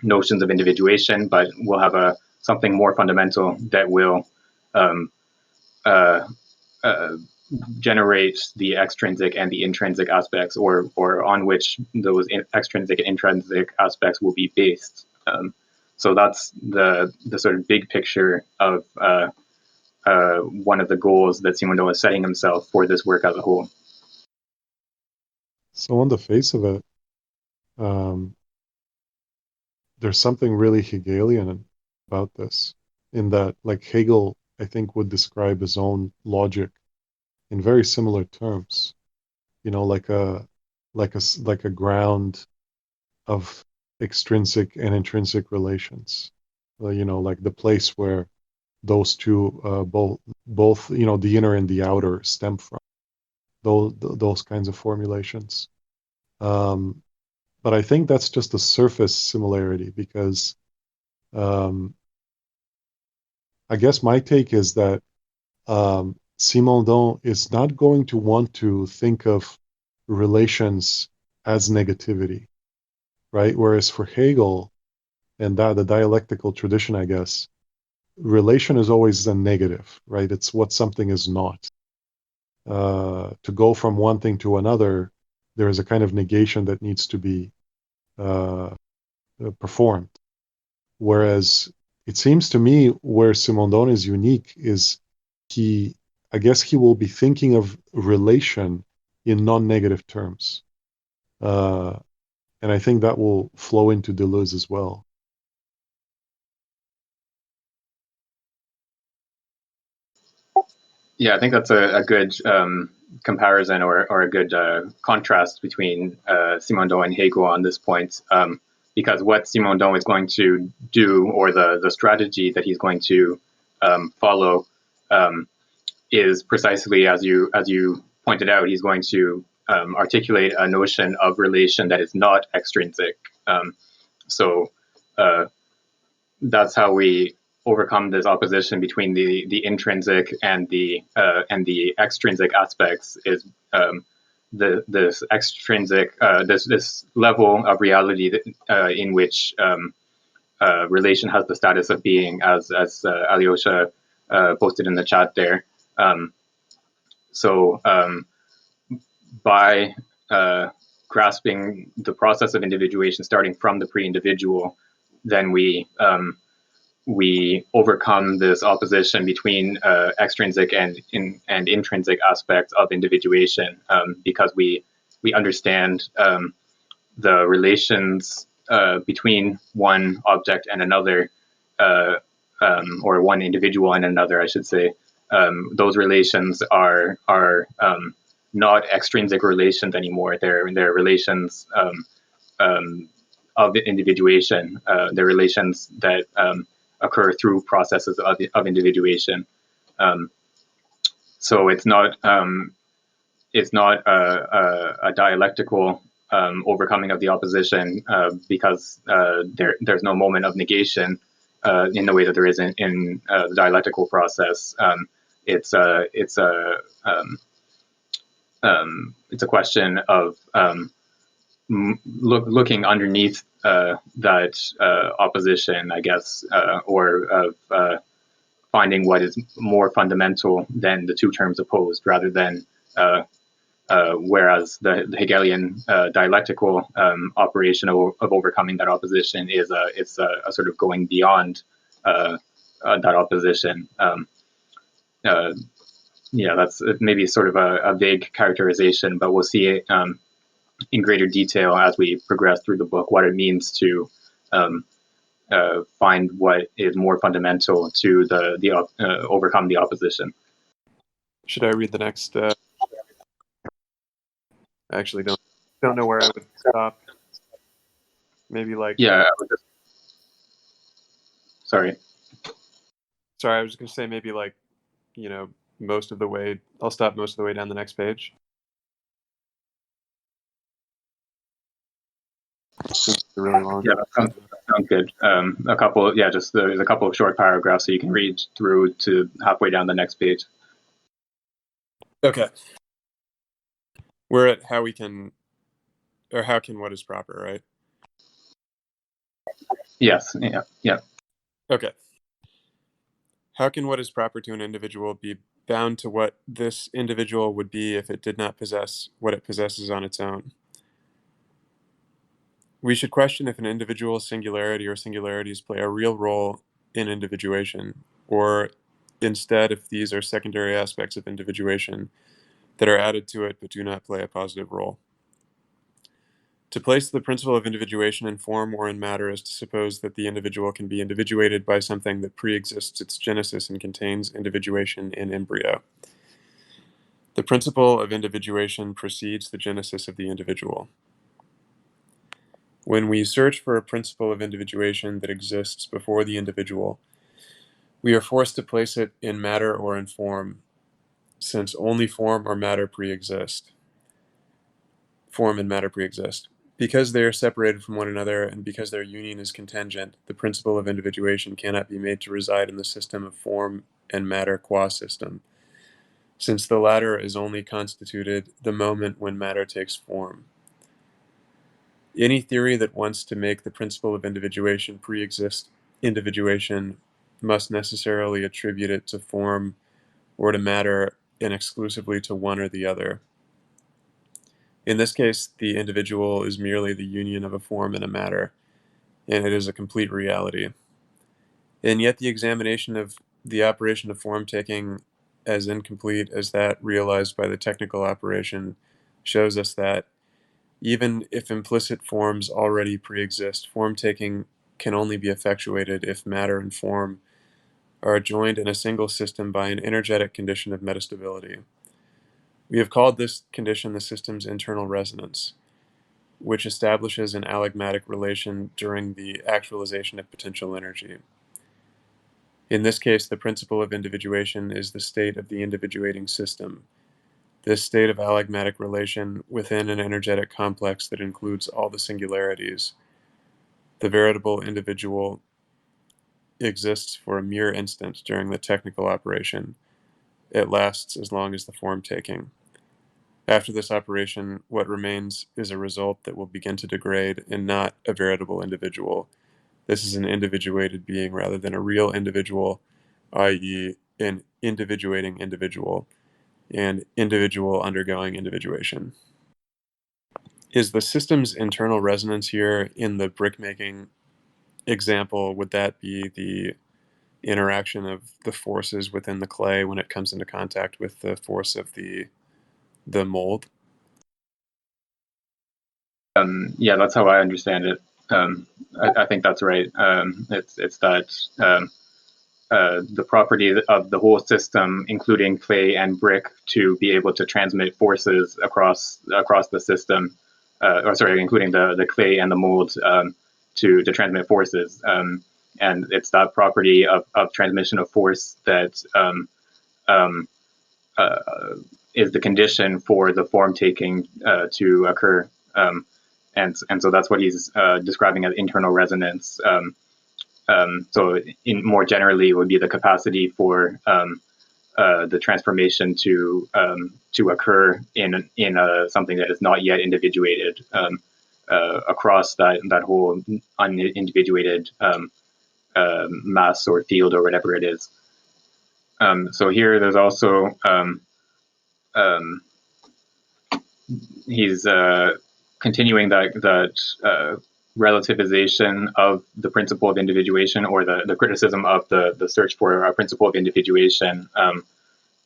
notions of individuation, but we'll have something more fundamental that will generate the extrinsic and the intrinsic aspects, or on which those extrinsic and intrinsic aspects will be based. So that's the sort of big picture of one of the goals that Simondon is setting himself for this work as a whole. So on the face of it, there's something really Hegelian about this, in that, like, Hegel, I think, would describe his own logic in very similar terms. Like a ground of extrinsic and intrinsic relations. Like the place where those two both the inner and the outer stem from. Those kinds of formulations. But I think that's just a surface similarity, because I guess my take is that Simondon is not going to want to think of relations as negativity, right? Whereas for Hegel and the dialectical tradition, I guess, relation is always a negative, right? It's what something is not. To go from one thing to another, there is a kind of negation that needs to be performed. Whereas it seems to me where Simondon is unique is I guess he will be thinking of relation in non-negative terms. And I think that will flow into Deleuze as well. Yeah, I think that's a good comparison, or a good contrast between Simondon and Hegel on this point, because what Simondon is going to do, or the strategy that he's going to follow, is precisely as you pointed out. He's going to articulate a notion of relation that is not extrinsic. So that's how we overcome this opposition between the intrinsic and the extrinsic aspects, is this extrinsic this level of reality that, in which relation has the status of being, as Alyosha posted in the chat there. So by grasping the process of individuation starting from the pre-individual, then we overcome this opposition between extrinsic and intrinsic aspects of individuation, because we understand the relations between one object and another, or one individual and another, I should say. Those relations are not extrinsic relations anymore. They're relations of individuation. They're relations that occur through processes of individuation. So it's not a dialectical overcoming of the opposition, because there's no moment of negation in the way that there is in the dialectical process. It's a question of looking underneath that opposition, I guess, or of finding what is more fundamental than the two terms opposed, rather than whereas the Hegelian dialectical operation of overcoming that opposition is a sort of going beyond that opposition. Yeah, that's maybe sort of a vague characterization, but we'll see it in greater detail as we progress through the book, what it means to find what is more fundamental to the overcome the opposition. Should I read the next? I actually don't know where I would stop. Maybe like yeah. Sorry, I was going to say maybe like most of the way. I'll stop most of the way down the next page. really long. Yeah, that sounds good. There's a couple of short paragraphs so you can read through to halfway down the next page. Okay. We're at how can what is proper, right? Yes, yeah. Okay. How can what is proper to an individual be bound to what this individual would be if it did not possess what it possesses on its own? We should question if an individual's singularity or singularities play a real role in individuation, or instead if these are secondary aspects of individuation that are added to it but do not play a positive role. To place the principle of individuation in form or in matter is to suppose that the individual can be individuated by something that pre-exists its genesis and contains individuation in embryo. The principle of individuation precedes the genesis of the individual. When we search for a principle of individuation that exists before the individual, we are forced to place it in matter or in form, since only form or matter pre-exist. Form and matter pre-exist. Because they are separated from one another and because their union is contingent, the principle of individuation cannot be made to reside in the system of form and matter qua system, since the latter is only constituted the moment when matter takes form. Any theory that wants to make the principle of individuation pre-exist individuation must necessarily attribute it to form or to matter and exclusively to one or the other. In this case, the individual is merely the union of a form and a matter, and it is a complete reality. And yet the examination of the operation of form-taking as incomplete as that realized by the technical operation shows us that, even if implicit forms already pre-exist, form-taking can only be effectuated if matter and form are joined in a single system by an energetic condition of metastability. We have called this condition the system's internal resonance, which establishes an allegmatic relation during the actualization of potential energy. In this case, the principle of individuation is the state of the individuating system, this state of allegmatic relation within an energetic complex that includes all the singularities. The veritable individual exists for a mere instant during the technical operation. It lasts as long as the form taking. After this operation, what remains is a result that will begin to degrade and not a veritable individual. This is an individuated being rather than a real individual, i.e., an individuating individual, and individual undergoing individuation. Is the system's internal resonance here in the brick-making example, would that be the interaction of the forces within the clay when it comes into contact with the force of the mold? Yeah, that's how I understand it. I think that's right. It's that the property of the whole system, including clay and brick, to be able to transmit forces across the system, including the clay and the mold, to transmit forces. And it's that property of transmission of force that is the condition for the form taking to occur. And so that's what he's describing as internal resonance. So more generally, it would be the capacity for the transformation to occur in something that is not yet individuated across that whole unindividuated mass or field or whatever it is. So here, there's also he's continuing that relativization of the principle of individuation, or the criticism of the search for a principle of individuation.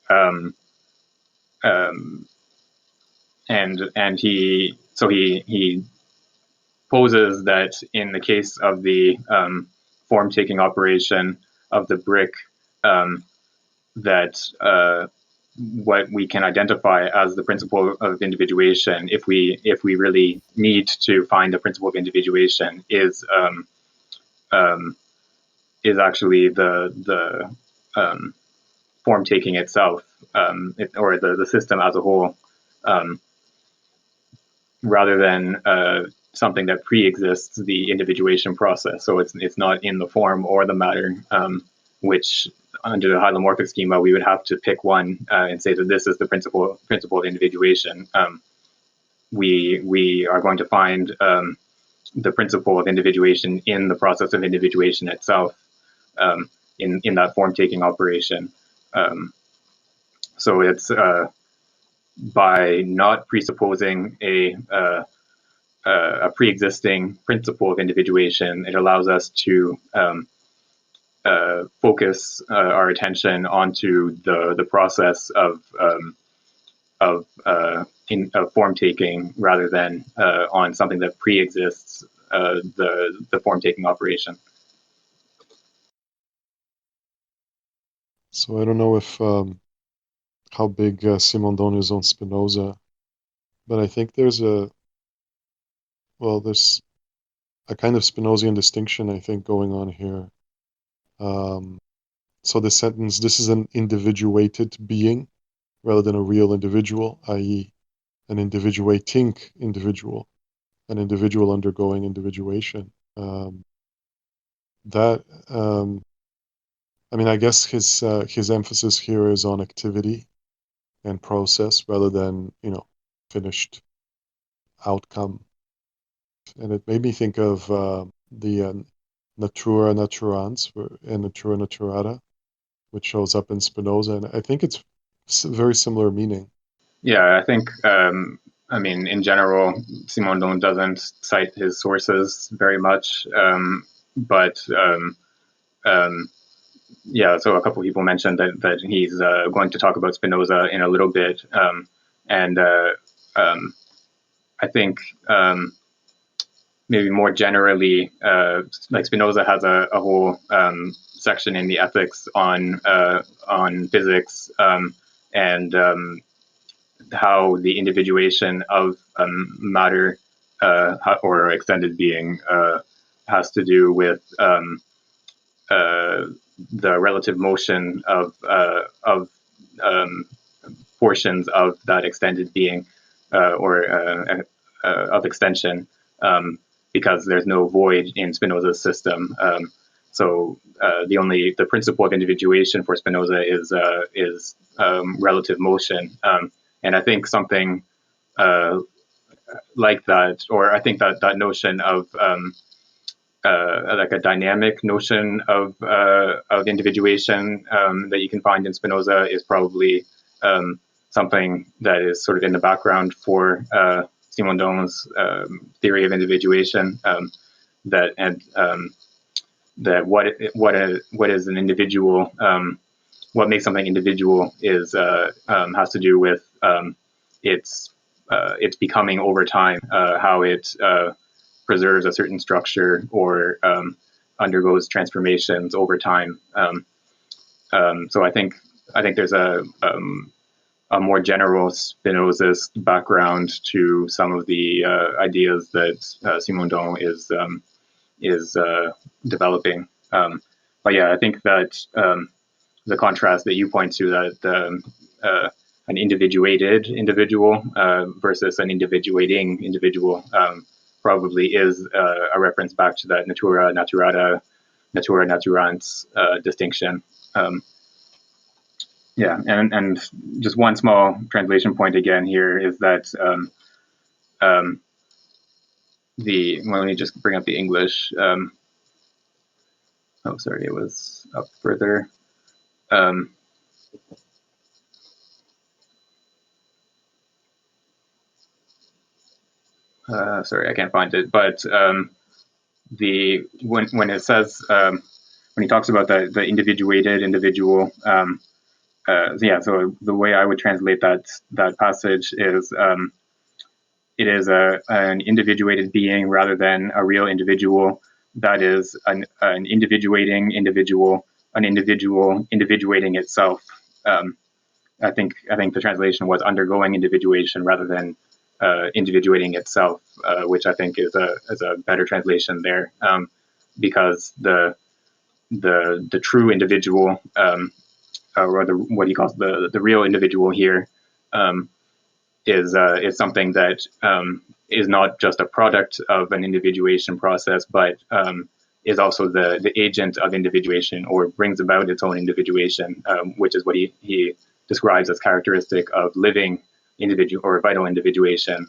And he poses that in the case of the form taking operation of the brick, that what we can identify as the principle of individuation, if we really need to find the principle of individuation, is actually the form taking itself, or the system as a whole, rather than something that pre-exists the individuation process. So it's not in the form or the matter, which under the hylomorphic schema we would have to pick one and say that this is the principle of individuation. We are going to find the principle of individuation in the process of individuation itself, in that form-taking operation. So it's by not presupposing a pre-existing principle of individuation, it allows us to focus our attention onto the process of form taking rather than on something that pre-exists the form taking operation. So I don't know if how big Simondon is on Spinoza, but I think there's a kind of Spinozian distinction, I think, going on here. So the sentence, this is an individuated being rather than a real individual, i.e. an individuating individual, an individual undergoing individuation. I guess his emphasis here is on activity and process rather than, finished outcome. And it made me think of the natura naturans and natura naturata, which shows up in Spinoza, and I think it's very similar meaning. Yeah, I think, in general, Simondon doesn't cite his sources very much, but so a couple of people mentioned that he's going to talk about Spinoza in a little bit, and I think maybe more generally, like Spinoza has a whole section in the Ethics on physics and how the individuation of matter or extended being has to do with the relative motion of portions of that extended being or of extension, because there's no void in Spinoza's system. So the principle of individuation for Spinoza is relative motion, and I think something like that, or I think that notion of like a dynamic notion of individuation that you can find in Spinoza is probably something that is sort of in the background for Simondon's theory of individuation. That what is an individual, what makes something individual is has to do with its becoming over time, how it preserves a certain structure or undergoes transformations over time. So I think there's a more general Spinozist background to some of the ideas that Simondon is developing. But yeah, I think that the contrast that you point to, that an individuated individual versus an individuating individual probably is a reference back to that natura naturata, natura naturans distinction. And just one small translation point again here is that let me just bring up the English. Sorry, it was up further. Sorry, I can't find it. But when it says when he talks about the individuated individual, so the way I would translate that passage is it is an individuated being rather than a real individual. That is an individuating individual, an individual individuating itself. I think the translation was undergoing individuation rather than individuating itself, which I think is a better translation there, because the true individual, or what he calls the real individual here, is something that is not just a product of an individuation process, but is also the agent of individuation, or brings about its own individuation, which is what he describes as characteristic of living individual or vital individuation.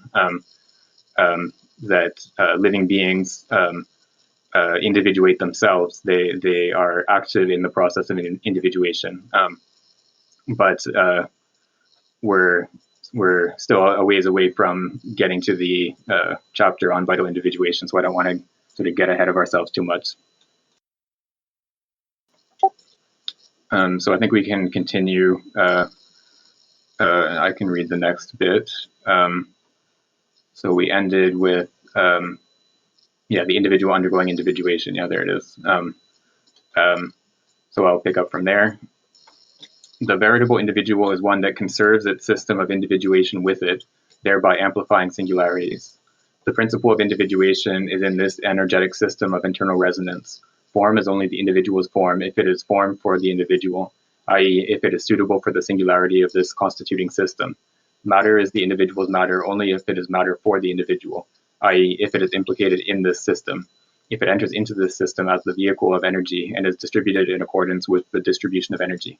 That living beings individuate themselves. They are active in the process of individuation, but we're still a ways away from getting to the chapter on vital individuation, so I don't want to sort of get ahead of ourselves too much. So I think we can continue. I can read the next bit. So we ended with, the individual undergoing individuation. Yeah, there it is. So I'll pick up from there. The veritable individual is one that conserves its system of individuation with it, thereby amplifying singularities. The principle of individuation is in this energetic system of internal resonance. Form is only the individual's form if it is formed for the individual, i.e., if it is suitable for the singularity of this constituting system. Matter is the individual's matter only if it is matter for the individual, i.e., if it is implicated in this system, if it enters into this system as the vehicle of energy and is distributed in accordance with the distribution of energy.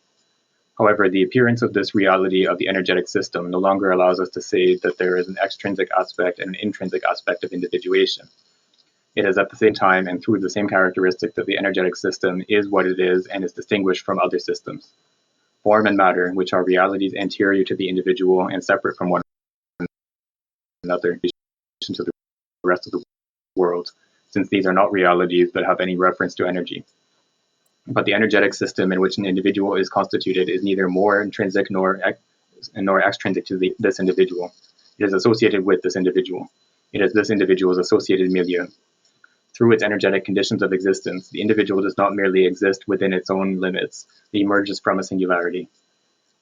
However, the appearance of this reality of the energetic system no longer allows us to say that there is an extrinsic aspect and an intrinsic aspect of individuation. It is at the same time and through the same characteristic that the energetic system is what it is and is distinguished from other systems. Form and matter, which are realities anterior to the individual and separate from one another, to the rest of the world, since these are not realities that have any reference to energy. But the energetic system in which an individual is constituted is neither more intrinsic nor extrinsic to this individual. It is associated with this individual. It is this individual's associated milieu. Through its energetic conditions of existence, the individual does not merely exist within its own limits, it emerges from a singularity.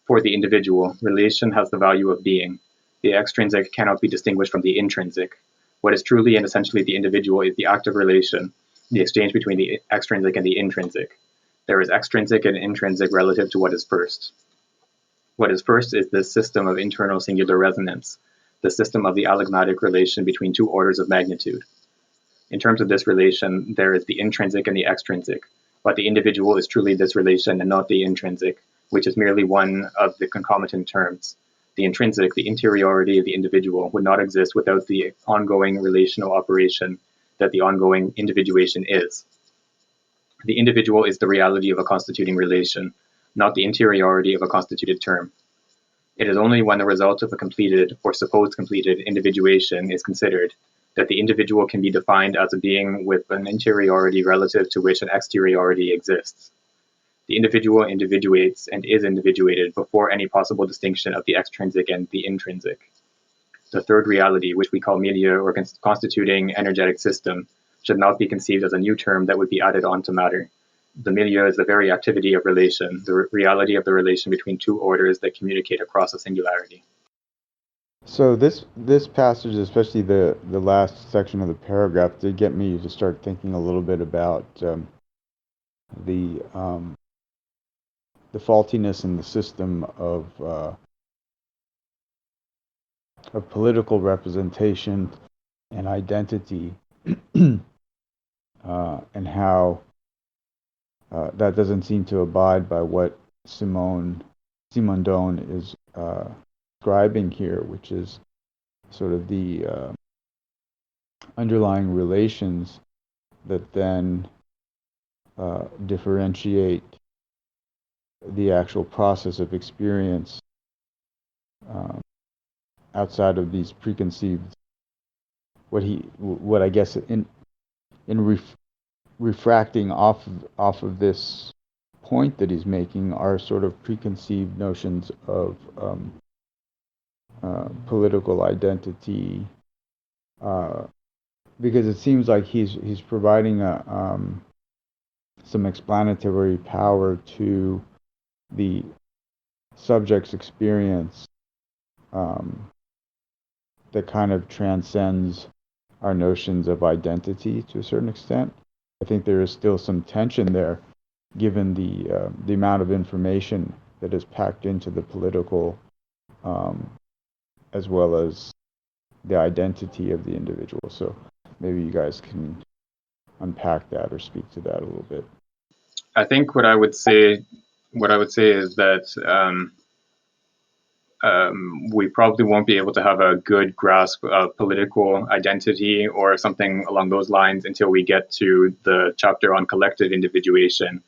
For the individual, relation has the value of being. The extrinsic cannot be distinguished from the intrinsic. What is truly and essentially the individual is the active relation, the exchange between the extrinsic and the intrinsic. There is extrinsic and intrinsic relative to what is first. What is first is this system of internal singular resonance, the system of the allegmatic relation between two orders of magnitude. In terms of this relation, there is the intrinsic and the extrinsic, but the individual is truly this relation and not the intrinsic, which is merely one of the concomitant terms. The intrinsic, the interiority of the individual, would not exist without the ongoing relational operation that the ongoing individuation is. The individual is the reality of a constituting relation, not the interiority of a constituted term. It is only when the result of a completed, or supposed completed, individuation is considered that the individual can be defined as a being with an interiority relative to which an exteriority exists. The individual individuates and is individuated before any possible distinction of the extrinsic and the intrinsic. The third reality, which we call milieu or constituting energetic system, should not be conceived as a new term that would be added on to matter. The milieu is the very activity of relation, the reality of the relation between two orders that communicate across a singularity. So this passage, especially the last section of the paragraph, did get me to start thinking a little bit about the faultiness in the system of political representation and identity, and how that doesn't seem to abide by what Simon Doan is describing here, which is sort of the underlying relations that then differentiate the actual process of experience outside of these preconceived, what I guess in refracting off of this point that he's making are sort of preconceived notions of political identity, because it seems like he's providing some explanatory power to the subject's experience that kind of transcends our notions of identity to a certain extent. I think there is still some tension there, given the amount of information that is packed into the political, as well as the identity of the individual. So maybe you guys can unpack that or speak to that a little bit. I think what I would say is that we probably won't be able to have a good grasp of political identity or something along those lines until we get to the chapter on collective individuation,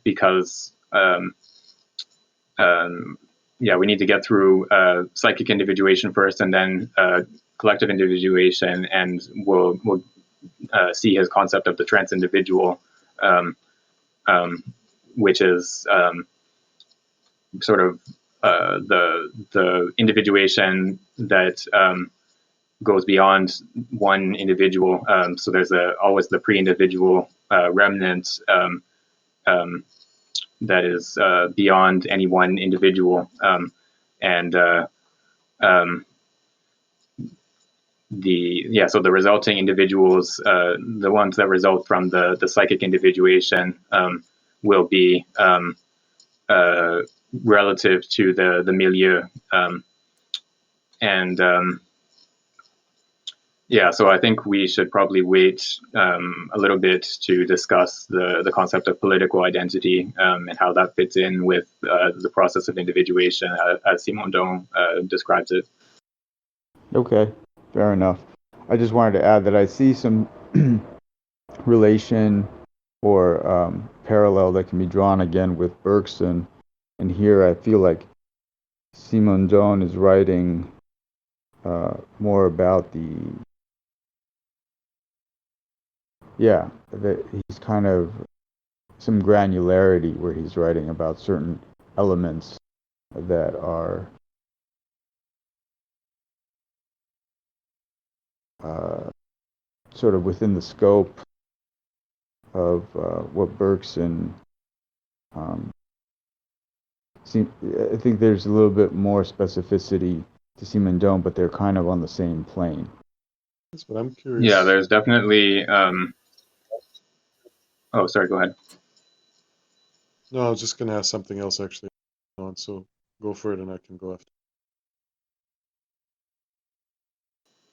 because we need to get through psychic individuation first, and then collective individuation, and we'll see his concept of the trans individual, which is sort of the individuation that goes beyond one individual. So there's always the pre-individual remnant that is beyond any one individual, and so the resulting individuals, the ones that result from the psychic individuation, will be relative to the milieu, and so I think we should probably wait a little bit to discuss the concept of political identity, and how that fits in with the process of individuation as Simondon describes it. Okay, fair enough. I just wanted to add that I see some relation or parallel that can be drawn again with Bergson. And here I feel like Simondon is writing more about that he's kind of some granularity where he's writing about certain elements that are sort of within the scope of what Bergson I think there's a little bit more specificity to Simondon, but they're kind of on the same plane. That's what I'm curious. Yeah, there's definitely. Oh, sorry. Go ahead. No, I was just going to ask something else actually. So go for it, and I can go after.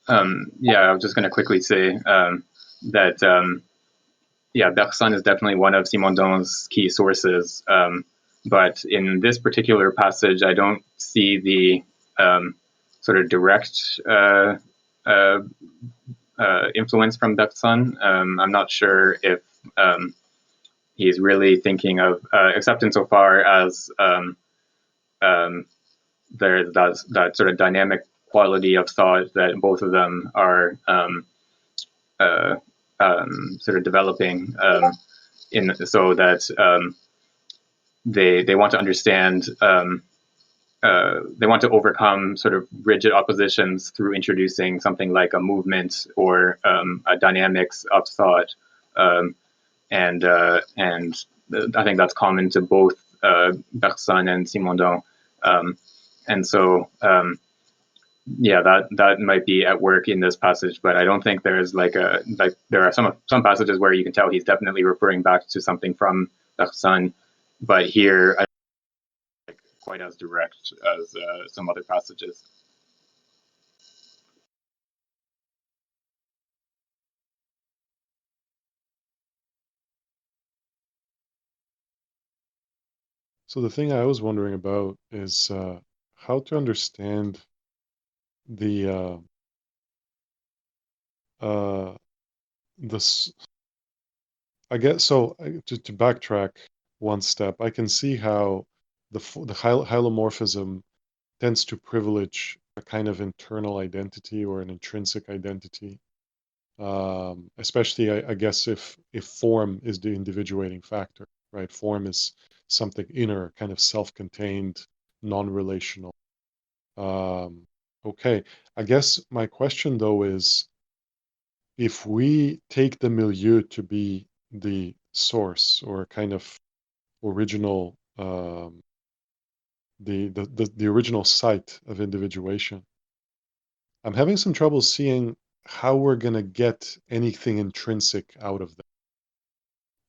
I was just going to quickly say that Bergson is definitely one of Simondon's key sources. But in this particular passage, I don't see the sort of direct influence from Bergson. I'm not sure if he's really thinking of, except insofar as there's that sort of dynamic quality of thought that both of them are sort of developing, so that they want to understand, they want to overcome sort of rigid oppositions through introducing something like a movement or a dynamics of thought, and I think that's common to both Bergson and Simondon, and so that might be at work in this passage, but I don't think there's there are some passages where you can tell he's definitely referring back to something from Bergson, but here I don't think quite as direct as some other passages. So the thing I was wondering about is how to understand the this. I guess so. To backtrack one step, I can see how the hylomorphism tends to privilege a kind of internal identity or an intrinsic identity, especially I guess if form is the individuating factor, right? Form is something inner, kind of self-contained, non-relational. Okay, I guess my question though is, if we take the milieu to be the source or kind of original, the original site of individuation, I'm having some trouble seeing how we're going to get anything intrinsic out of that.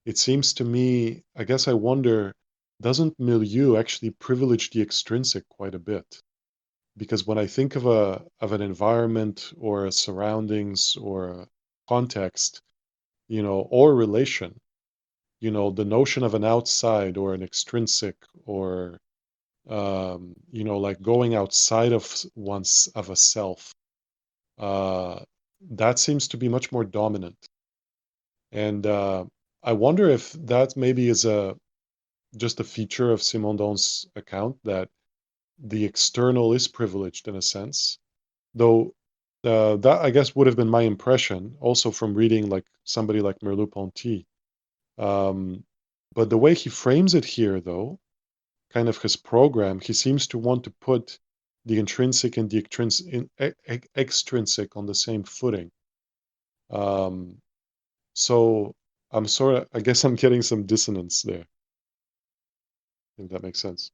It seems to me, I guess I wonder, doesn't milieu actually privilege the extrinsic quite a bit? Because when I think of an environment or a surroundings or a context, or relation, the notion of an outside or an extrinsic or like going outside of of a self, that seems to be much more dominant. And I wonder if that maybe is just a feature of Simondon's account, that the external is privileged in a sense, though that I guess would have been my impression also from reading like somebody like Merleau-Ponty. But the way he frames it here, though, kind of his program, he seems to want to put the intrinsic and the extrinsic on the same footing. So I guess I'm getting some dissonance there, if that makes sense.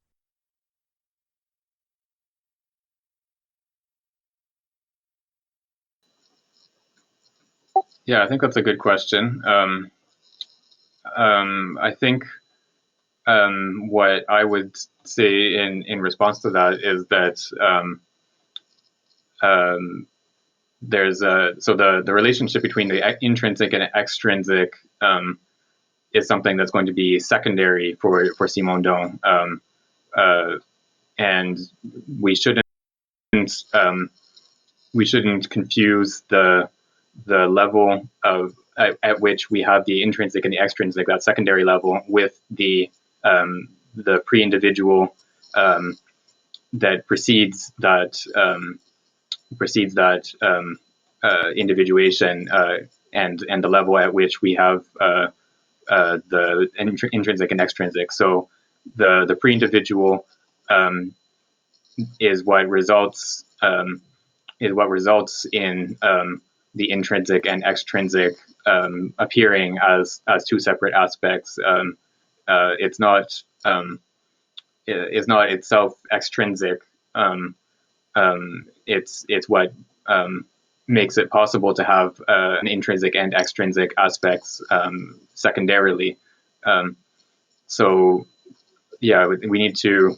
Yeah, I think that's a good question. I think what I would say in response to that is that there's the relationship between the intrinsic and extrinsic is something that's going to be secondary for Simondon, and we shouldn't confuse the level of at which we have the intrinsic and the extrinsic, that secondary level, with the pre-individual that precedes that individuation, and the level at which we have the intrinsic and extrinsic. So the pre-individual is what results in the intrinsic and extrinsic appearing as two separate aspects. It's not itself extrinsic. It's what makes it possible to have an intrinsic and extrinsic aspects secondarily. So yeah, we need to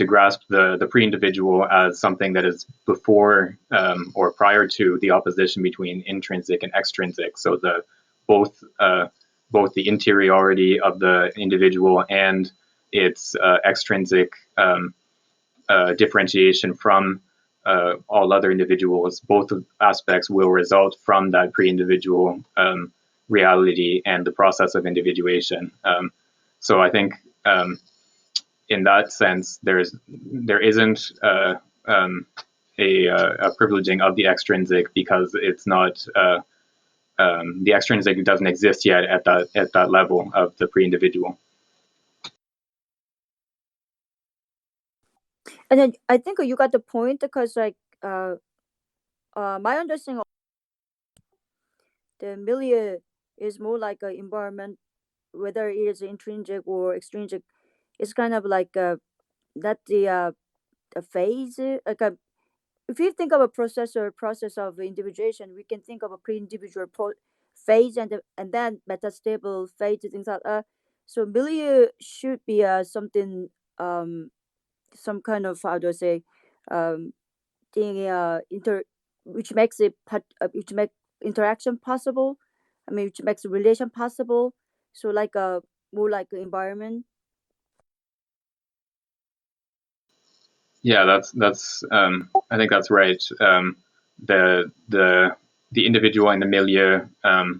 grasp the pre-individual as something that is before or prior to the opposition between intrinsic and extrinsic. So both the interiority of the individual and its extrinsic differentiation from all other individuals, both aspects will result from that pre-individual reality and the process of individuation. So I think in that sense, there isn't a privileging of the extrinsic, because it's not the extrinsic doesn't exist yet at that level of the pre-individual. And then I think you got the point, because like my understanding of the milieu is more like an environment, whether it is intrinsic or extrinsic. It's kind of like that the phase, like if you think of a process of individuation, we can think of a pre-individual phase and then metastable phase, things like that. So milieu should be something, some kind of, how do I say, thing which makes which make interaction possible. I mean, which makes relation possible. So like a more like an environment. Yeah, that's I think that's right. The individual and the milieu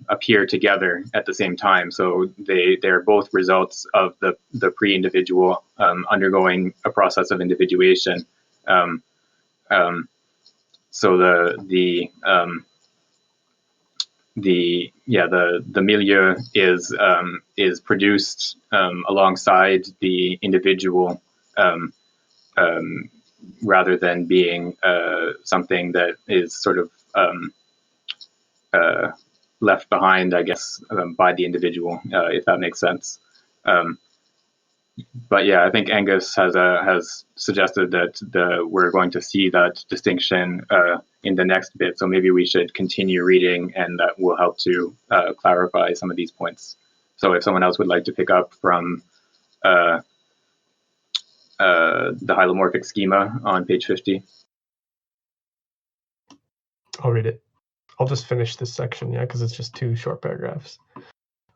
appear together at the same time, so they're both results of the pre-individual undergoing a process of individuation. So the milieu is produced alongside the individual, rather than being something that is sort of left behind, I guess, by the individual, if that makes sense. But yeah, I think Angus has suggested that we're going to see that distinction in the next bit. So maybe we should continue reading, and that will help to clarify some of these points. So if someone else would like to pick up from the hylomorphic schema on page 50. I'll read it. I'll just finish this section, because it's just 2 short paragraphs.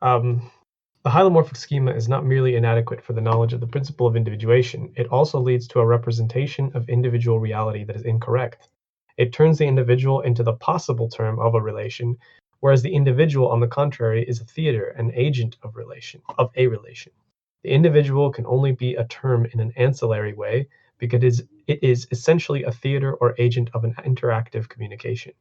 The hylomorphic schema is not merely inadequate for the knowledge of the principle of individuation, it also leads to a representation of individual reality that is incorrect. It turns the individual into the possible term of a relation, whereas the individual, on the contrary, is a theater, an agent of a relation. The individual can only be a term in an ancillary way because it is essentially a theater or agent of an interactive communication.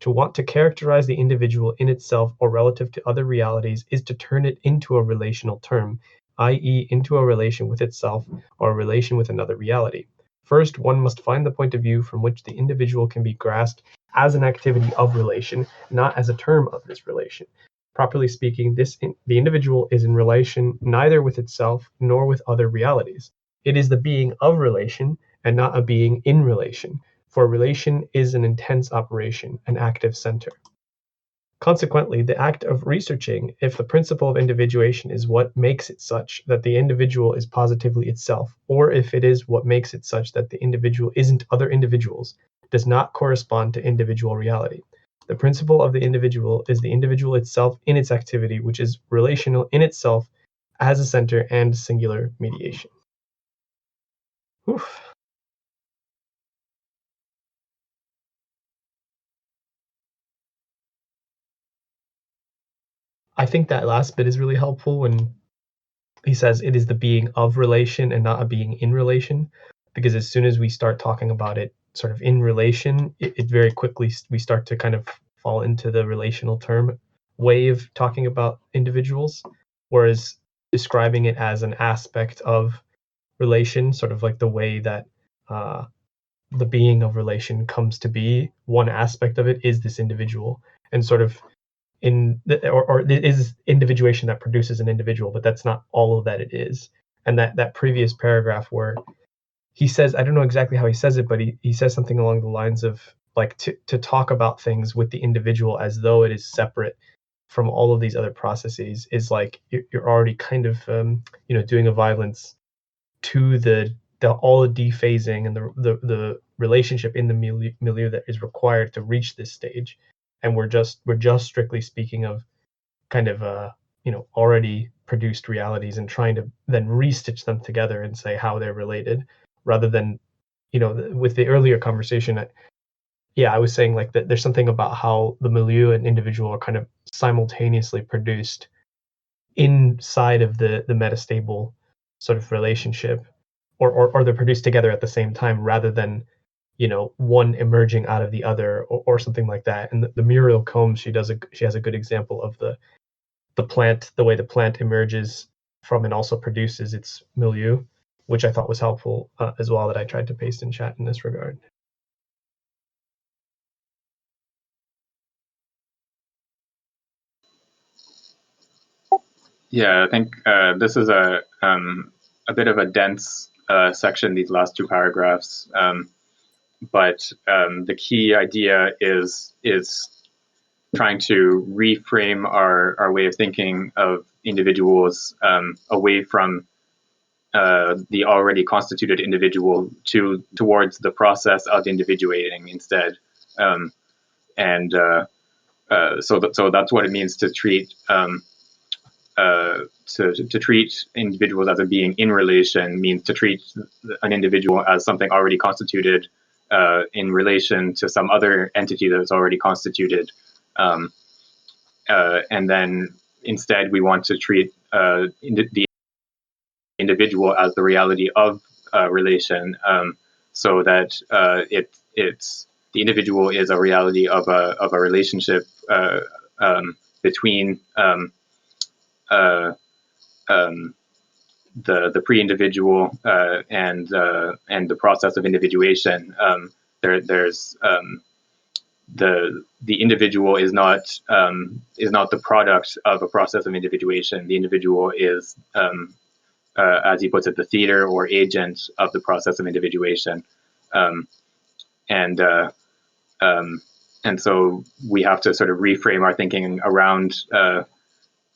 To want to characterize the individual in itself or relative to other realities is to turn it into a relational term, i.e., into a relation with itself or a relation with another reality. First, one must find the point of view from which the individual can be grasped as an activity of relation, not as a term of this relation. Properly speaking, the individual is in relation neither with itself nor with other realities. It is the being of relation and not a being in relation, for relation is an intense operation, an active center. Consequently, the act of researching if the principle of individuation is what makes it such that the individual is positively itself, or if it is what makes it such that the individual isn't other individuals, does not correspond to individual reality. The principle of the individual is the individual itself in its activity, which is relational in itself as a center and singular mediation. Oof. I think that last bit is really helpful when he says it is the being of relation and not a being in relation, because as soon as we start talking about it sort of in relation, it very quickly we start to kind of fall into the relational term way of talking about individuals, whereas describing it as an aspect of relation, sort of like the way that the being of relation comes to be, one aspect of it is this individual, and sort of or it is individuation that produces an individual, but that's not all of that it is. And that previous paragraph where he says, I don't know exactly how he says it, but he says something along the lines of like to talk about things with the individual as though it is separate from all of these other processes is like you're already kind of doing a violence to the all the dephasing and the relationship in the milieu that is required to reach this stage. And we're just strictly speaking of kind of already produced realities and trying to then restitch them together and say how they're related, rather than with the earlier conversation. I was saying like that there's something about how the milieu and individual are kind of simultaneously produced inside of the metastable sort of relationship, or they're produced together at the same time rather than one emerging out of the other, or something like that. And the Muriel Combs, she has a good example of the plant, the way the plant emerges from and also produces its milieu, which I thought was helpful as well, that I tried to paste in chat in this regard. Yeah, I think this is a bit of a dense section, these last 2 paragraphs. But the key idea is trying to reframe our way of thinking of individuals away from the already constituted individual towards the process of individuating instead. So that's what it means to treat to treat individuals as a being in relation, means to treat an individual as something already constituted in relation to some other entity that is already constituted. And then instead we want to treat the individual as the reality of relation, so that it's the individual is a reality of a relationship between the pre-individual and the process of individuation. There's the individual is not the product of a process of individuation. The individual is, as he puts it, the theater or agent of the process of individuation, and so we have to sort of reframe our thinking around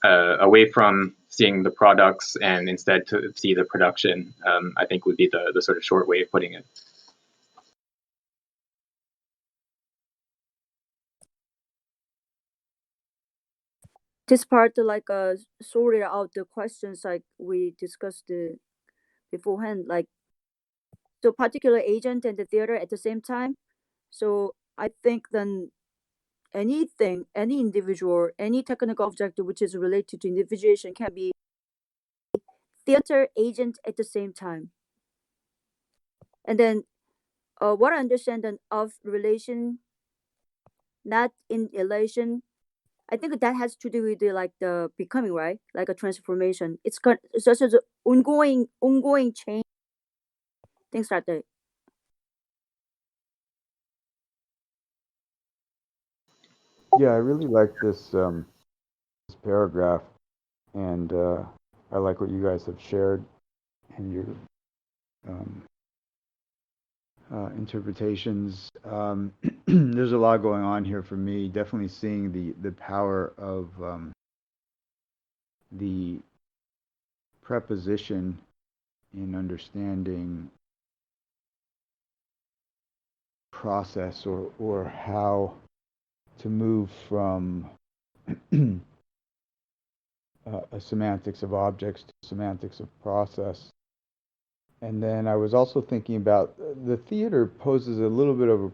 away from seeing the products and instead to see the production, I think would be the sort of short way of putting it. This part like sorted out the questions like we discussed beforehand, like so particular agent and the theater at the same time. So I think then anything, any individual, any technical object which is related to individuation can be theater agent at the same time. And then what I understand then of relation, not in relation, I think that has to do with the becoming, right? Like a transformation. It's such as ongoing change, things like that. Yeah, I really like this this paragraph, and I like what you guys have shared and your interpretations. There's a lot going on here for me. Definitely seeing the power of the preposition in understanding process or how to move from a semantics of objects to semantics of process. And then I was also thinking about the theater poses a little bit of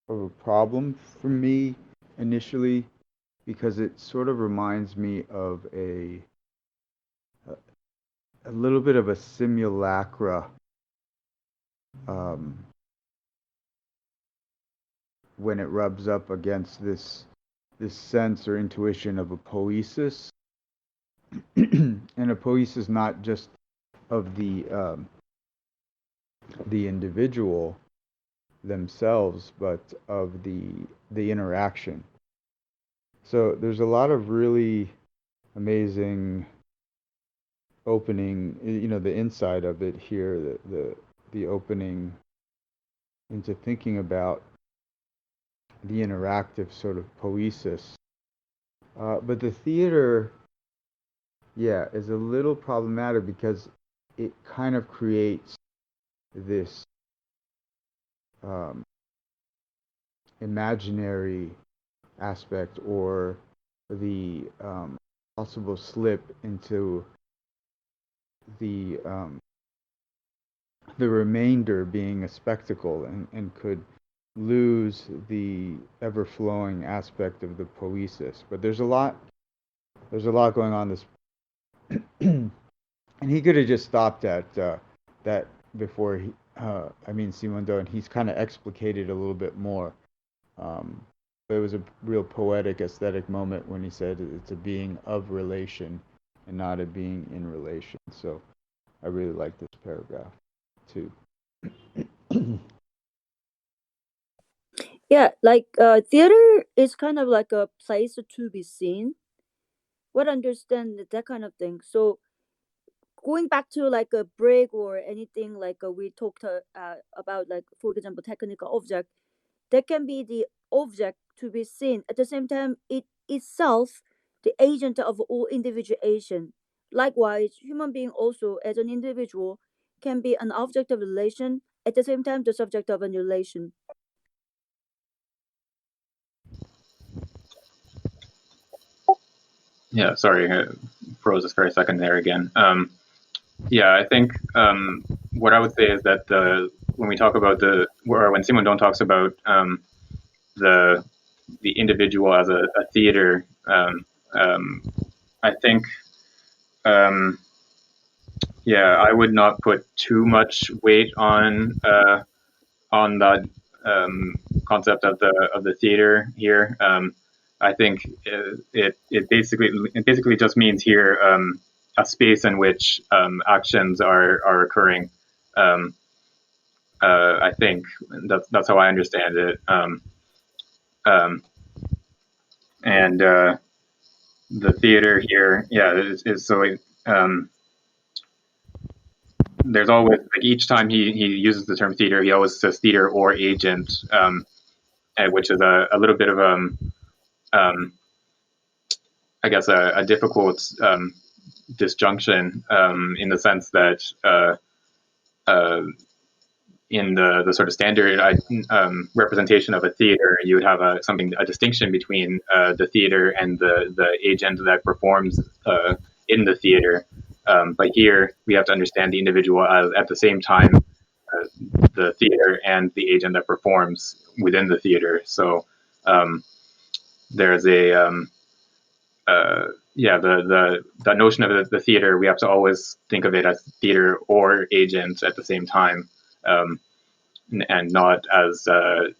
a problem for me initially, because it sort of reminds me of a little bit of a simulacra when it rubs up against this sense or intuition of a poiesis. And a poiesis not just of the individual themselves, but of the interaction. So there's a lot of really amazing opening, the inside of it here, the opening into thinking about the interactive sort of poiesis. But the theater, yeah, is a little problematic because it kind of creates this imaginary aspect, or the possible slip into the remainder being a spectacle, and could lose the ever-flowing aspect of the poiesis. But there's a lot going on this and he could have just stopped at that before he Simondon, and he's kind of explicated a little bit more. But it was a real poetic aesthetic moment when he said it's a being of relation and not a being in relation. So I really like this paragraph too. Yeah, like theater is kind of like a place to be seen. What understand that kind of thing. So going back to like a break or anything like we talked about, like for example technical object, that can be the object to be seen at the same time it itself the agent of all individuation. Likewise, human being also as an individual can be an object of relation, at the same time the subject of a relation. Yeah, sorry, froze us for a second there again. Yeah, I think what I would say is that when we talk about when Simondon talks about the individual as a theater, I think, yeah, I would not put too much weight on that concept of the theater here. I think it basically just means here a space in which actions are occurring. I think that's how I understand it. And the theater here, yeah, is so. There's always, like, each time he uses the term theater, he always says theater or agent, which is a little bit of I guess a difficult disjunction in the sense that in the sort of standard representation of a theater, you would have a distinction between the theater and the agent that performs in the theater. But here we have to understand the individual as at the same time the theater and the agent that performs within the theater. So there's the notion of the theater, we have to always think of it as theater or agent at the same time, and not as a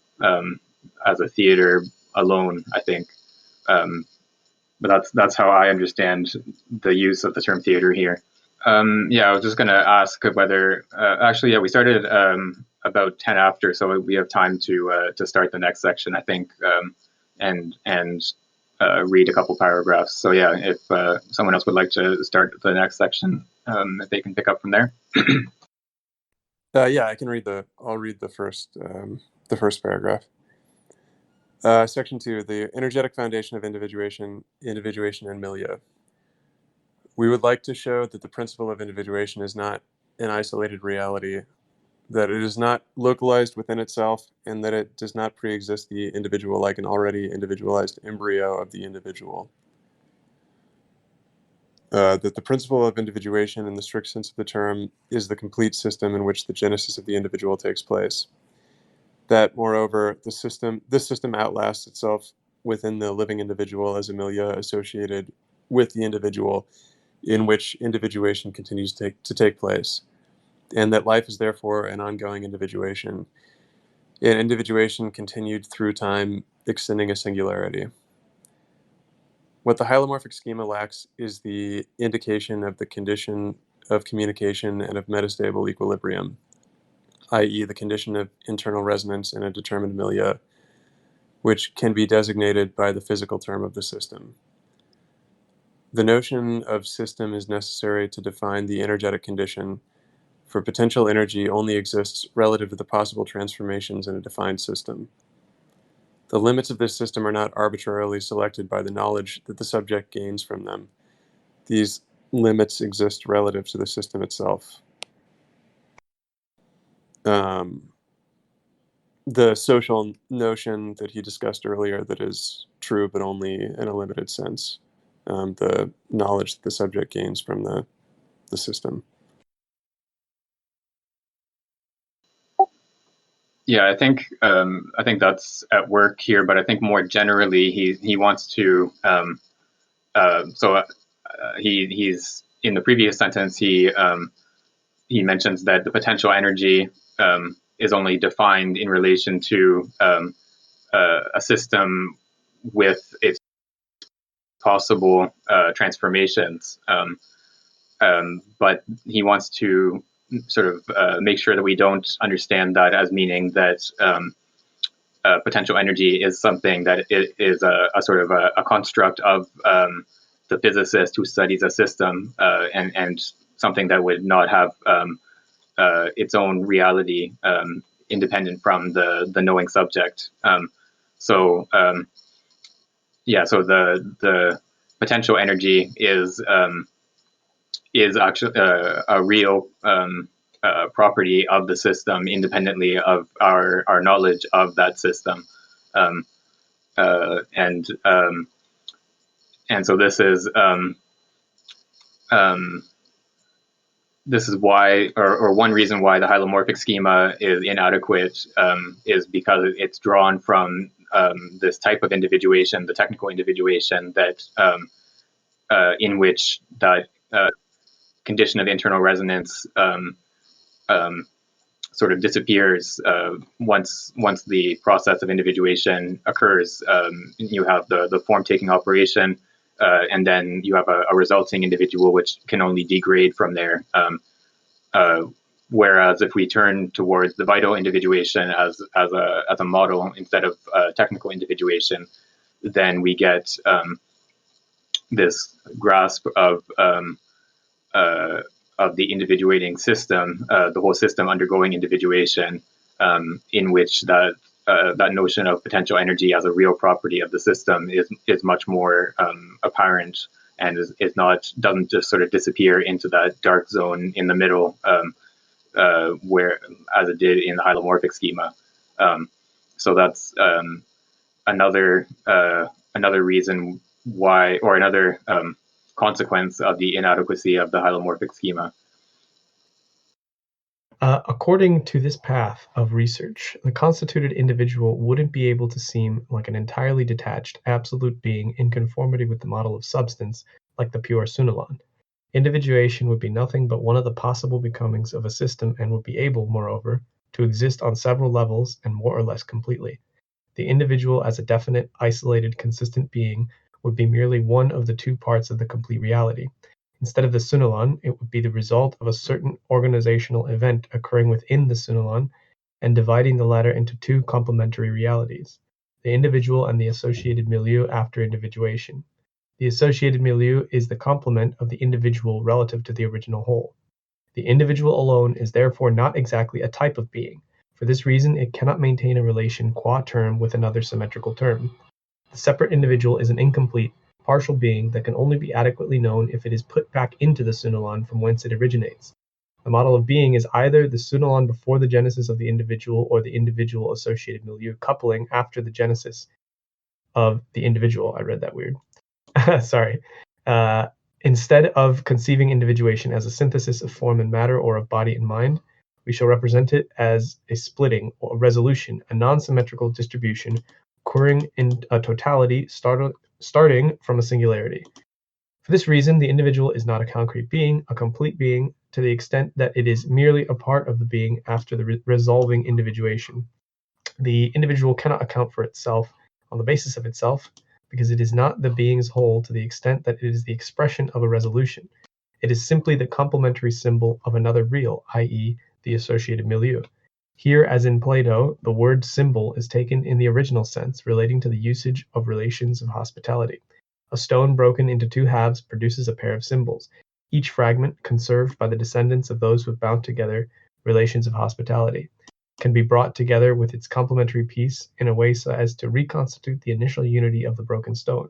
theater alone, I think. But that's how I understand the use of the term theater here. I was just going to ask whether we started about 10 after, so we have time to start the next section, I think, and read a couple paragraphs. So if someone else would like to start the next section, if they can pick up from there. I can read I'll read the first paragraph. Section 2, the energetic foundation of individuation and milieu. We would like to show that the principle of individuation is not an isolated reality, that it is not localized within itself, and that it does not pre-exist the individual like an already individualized embryo of the individual. That the principle of individuation, in the strict sense of the term, is the complete system in which the genesis of the individual takes place. That, moreover, this system outlasts itself within the living individual as a milieu associated with the individual, in which individuation continues to take place, and that life is therefore an ongoing individuation, an individuation continued through time, extending a singularity. What the hylomorphic schema lacks is the indication of the condition of communication and of metastable equilibrium, i.e. the condition of internal resonance in a determined milieu, which can be designated by the physical term of the system. The notion of system is necessary to define the energetic condition, for potential energy only exists relative to the possible transformations in a defined system. The limits of this system are not arbitrarily selected by the knowledge that the subject gains from them. These limits exist relative to the system itself. The social notion that he discussed earlier that is true but only in a limited sense. The knowledge that the subject gains from the system. Yeah, I think that's at work here, but I think more generally he wants to. He's in the previous sentence he mentions that the potential energy is only defined in relation to a system with its possible transformations. But he wants to sort of make sure that we don't understand that as meaning that potential energy is something that it is a sort of a construct of the physicist who studies a system, and something that would not have its own reality independent from the knowing subject. So the potential energy is actually a real property of the system, independently of our knowledge of that system, and so this is why, or one reason why the hylomorphic schema is inadequate, is because it's drawn from this type of individuation, the technical individuation, that in which that condition of internal resonance sort of disappears once the process of individuation occurs. You have the form-taking operation, and then you have a resulting individual which can only degrade from there. Whereas if we turn towards the vital individuation as a model instead of technical individuation, then we get this grasp of the individuating system, the whole system undergoing individuation, in which that notion of potential energy as a real property of the system is much more apparent and is not, doesn't just sort of disappear into that dark zone in the middle, where, as it did in the hylomorphic schema. So that's another reason why, or another consequence of the inadequacy of the hylomorphic schema. According to this path of research, the constituted individual wouldn't be able to seem like an entirely detached, absolute being in conformity with the model of substance, like the pure Sunalon. Individuation would be nothing but one of the possible becomings of a system and would be able, moreover, to exist on several levels and more or less completely. The individual as a definite, isolated, consistent being would be merely one of the two parts of the complete reality. Instead of the Sunalon, it would be the result of a certain organizational event occurring within the Sunalon and dividing the latter into two complementary realities, the individual and the associated milieu after individuation. The associated milieu is the complement of the individual relative to the original whole. The individual alone is therefore not exactly a type of being. For this reason, it cannot maintain a relation qua term with another symmetrical term. The separate individual is an incomplete, partial being that can only be adequately known if it is put back into the Sunalon from whence it originates. The model of being is either the Sunalon before the genesis of the individual or the individual associated milieu coupling after the genesis of the individual. I read that weird. Sorry. Instead of conceiving individuation as a synthesis of form and matter or of body and mind, we shall represent it as a splitting or a resolution, a non-symmetrical distribution occurring in a totality starting from a singularity. For this reason, the individual is not a concrete being, a complete being, to the extent that it is merely a part of the being after the resolving individuation. The individual cannot account for itself on the basis of itself, because it is not the being's whole to the extent that it is the expression of a resolution. It is simply the complementary symbol of another real, i.e., the associated milieu. Here, as in Plato, the word symbol is taken in the original sense, relating to the usage of relations of hospitality. A stone broken into two halves produces a pair of symbols, each fragment, conserved by the descendants of those who have bound together relations of hospitality, can be brought together with its complementary piece in a way so as to reconstitute the initial unity of the broken stone.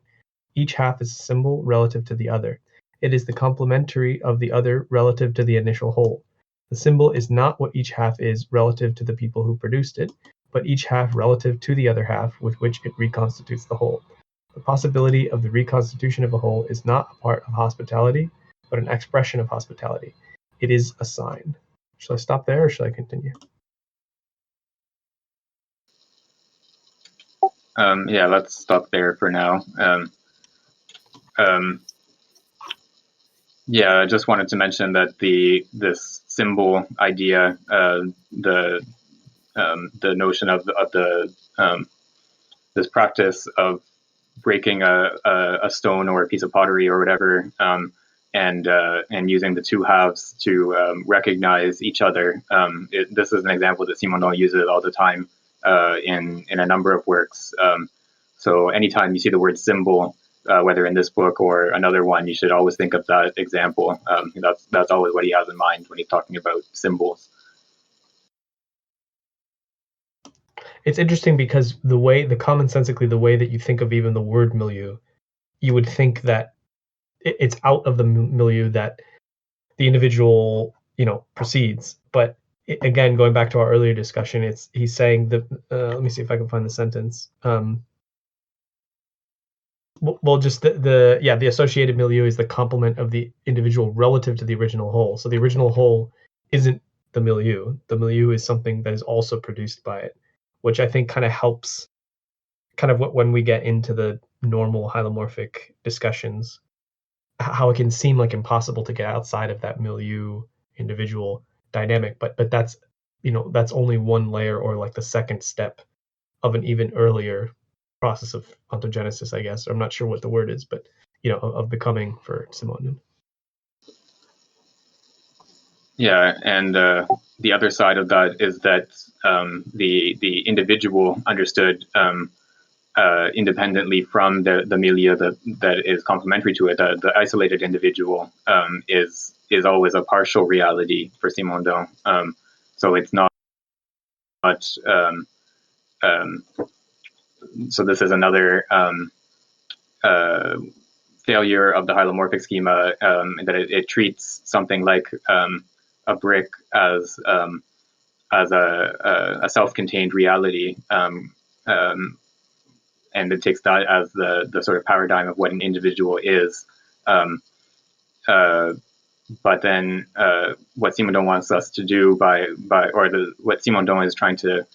Each half is a symbol relative to the other. It is the complementary of the other relative to the initial whole. The symbol is not what each half is relative to the people who produced it, but each half relative to the other half with which it reconstitutes the whole. The possibility of the reconstitution of a whole is not a part of hospitality, but an expression of hospitality. It is a sign. Shall I stop there or shall I continue? Yeah, let's stop there for now. Yeah, I just wanted to mention that this symbol idea, the notion of this practice of breaking a stone or a piece of pottery or whatever, and using the two halves to recognize each other. This is an example that Simondon uses all the time in a number of works. So anytime you see the word symbol, whether in this book or another one, you should always think of that example. That's always what he has in mind when he's talking about symbols. It's interesting because commonsensically, the way that you think of even the word milieu, you would think that it's out of the milieu that the individual, proceeds. But again, going back to our earlier discussion, he's saying that. Let me see if I can find the sentence. Well, just the associated milieu is the complement of the individual relative to the original whole. So the original whole isn't the milieu. The milieu is something that is also produced by it, which I think kind of helps when we get into the normal hylomorphic discussions, how it can seem like impossible to get outside of that milieu individual dynamic. But that's that's only one layer, or like the second step of an even earlier process of ontogenesis, I guess. I'm not sure what the word is, but of becoming for Simondon. Yeah, and the other side of that is that the individual understood independently from the milieu that is complementary to it, the isolated individual is always a partial reality for Simondon. So it's not much. So this is another failure of the hylomorphic schema, that it treats something like a brick as a self-contained reality, and it takes that as the sort of paradigm of what an individual is. But then what Simondon wants us to do what Simondon is trying to,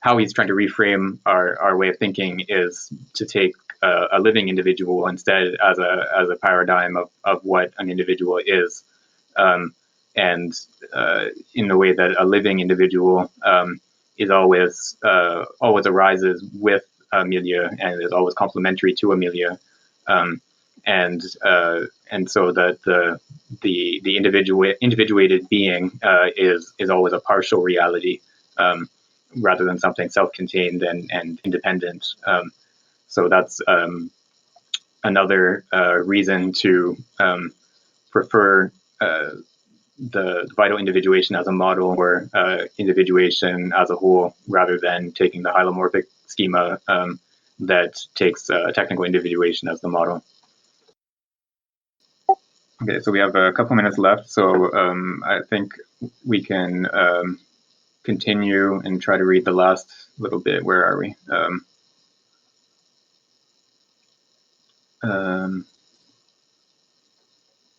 how he's trying to reframe our way of thinking is to take a living individual instead as a paradigm of what an individual is. And in the way that a living individual is always arises with a milieu and is always complementary to a milieu. And so that the individuated being is always a partial reality, rather than something self-contained and independent. So that's another reason to prefer the vital individuation as a model or individuation as a whole, rather than taking the hylomorphic schema that takes technical individuation as the model. Okay, so we have a couple minutes left, so I think we can continue and try to read the last little bit. Where are we?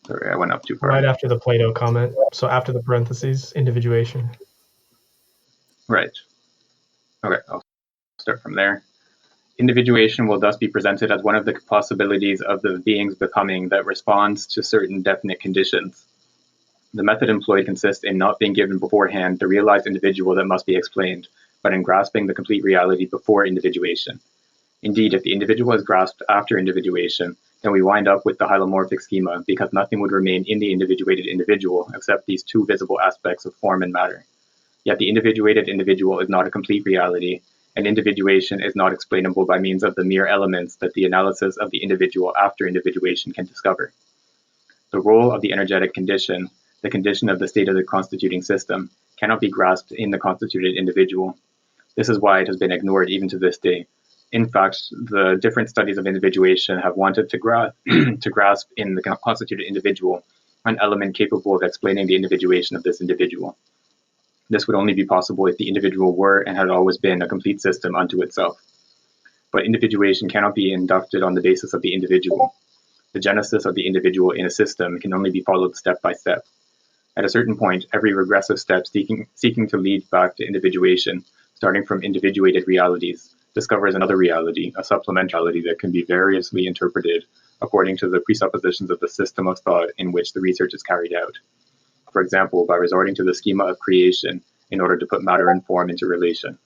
Sorry, I went up too far. Right after the Plato comment, so after the parentheses, individuation. Right. Okay, I'll start from there. Individuation will thus be presented as one of the possibilities of the being's becoming that responds to certain definite conditions. The method employed consists in not being given beforehand the realized individual that must be explained, but in grasping the complete reality before individuation. Indeed, if the individual is grasped after individuation, then we wind up with the hylomorphic schema, because nothing would remain in the individuated individual except these two visible aspects of form and matter. Yet the individuated individual is not a complete reality, and individuation is not explainable by means of the mere elements that the analysis of the individual after individuation can discover. The role of the energetic condition, the condition of the state of the constituting system, cannot be grasped in the constituted individual. This is why it has been ignored even to this day. In fact, the different studies of individuation have wanted to grasp in the constituted individual an element capable of explaining the individuation of this individual. This would only be possible if the individual were and had always been a complete system unto itself. But individuation cannot be inducted on the basis of the individual. The genesis of the individual in a system can only be followed step by step. At a certain point, every regressive step seeking to lead back to individuation, starting from individuated realities, discovers another reality, a supplementality that can be variously interpreted according to the presuppositions of the system of thought in which the research is carried out. For example, by resorting to the schema of creation in order to put matter and form into relation,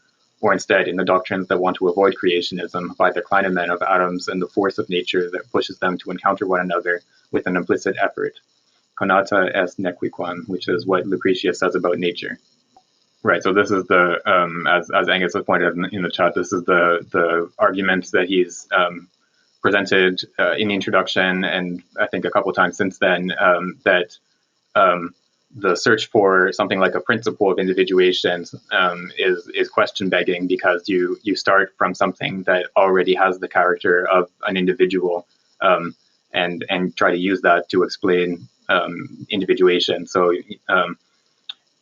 or instead, in the doctrines that want to avoid creationism, by the Kleinemann of atoms and the force of nature that pushes them to encounter one another with an implicit effort. Conata est nequiquam, which is what Lucretius says about nature. Right. So this is the as Angus has pointed out in the chat. This is the argument that he's presented in the introduction, and I think a couple of times since then, that the search for something like a principle of individuation is question begging, because you start from something that already has the character of an individual, and try to use that to explain individuation. So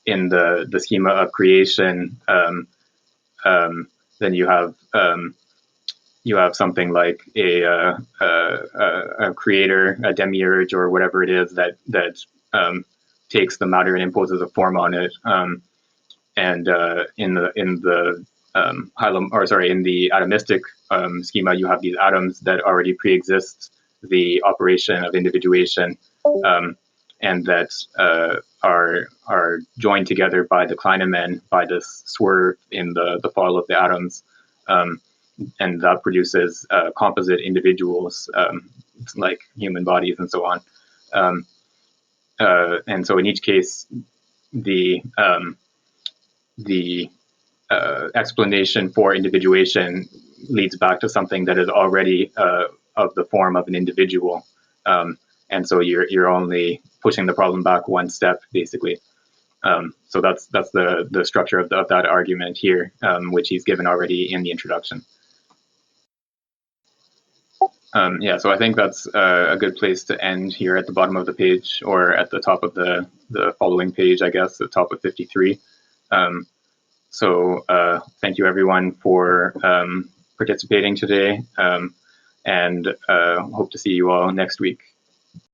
in the schema of creation, then you have something like a creator, a demiurge, or whatever it is that takes the matter and imposes a form on it. And in the atomistic schema, you have these atoms that already pre-exist the operation of individuation, and that are joined together by the Kleinemann, by this swerve in the fall of the atoms, and that produces composite individuals, like human bodies and so on. And so in each case, the explanation for individuation leads back to something that is already of the form of an individual, and so you're only pushing the problem back one step, basically. So that's the structure of that argument here, which he's given already in the introduction. Yeah, so I think that's a good place to end here at the bottom of the page, or at the top of the following page, I guess, the top of 53. So thank you everyone for participating today, and hope to see you all next week.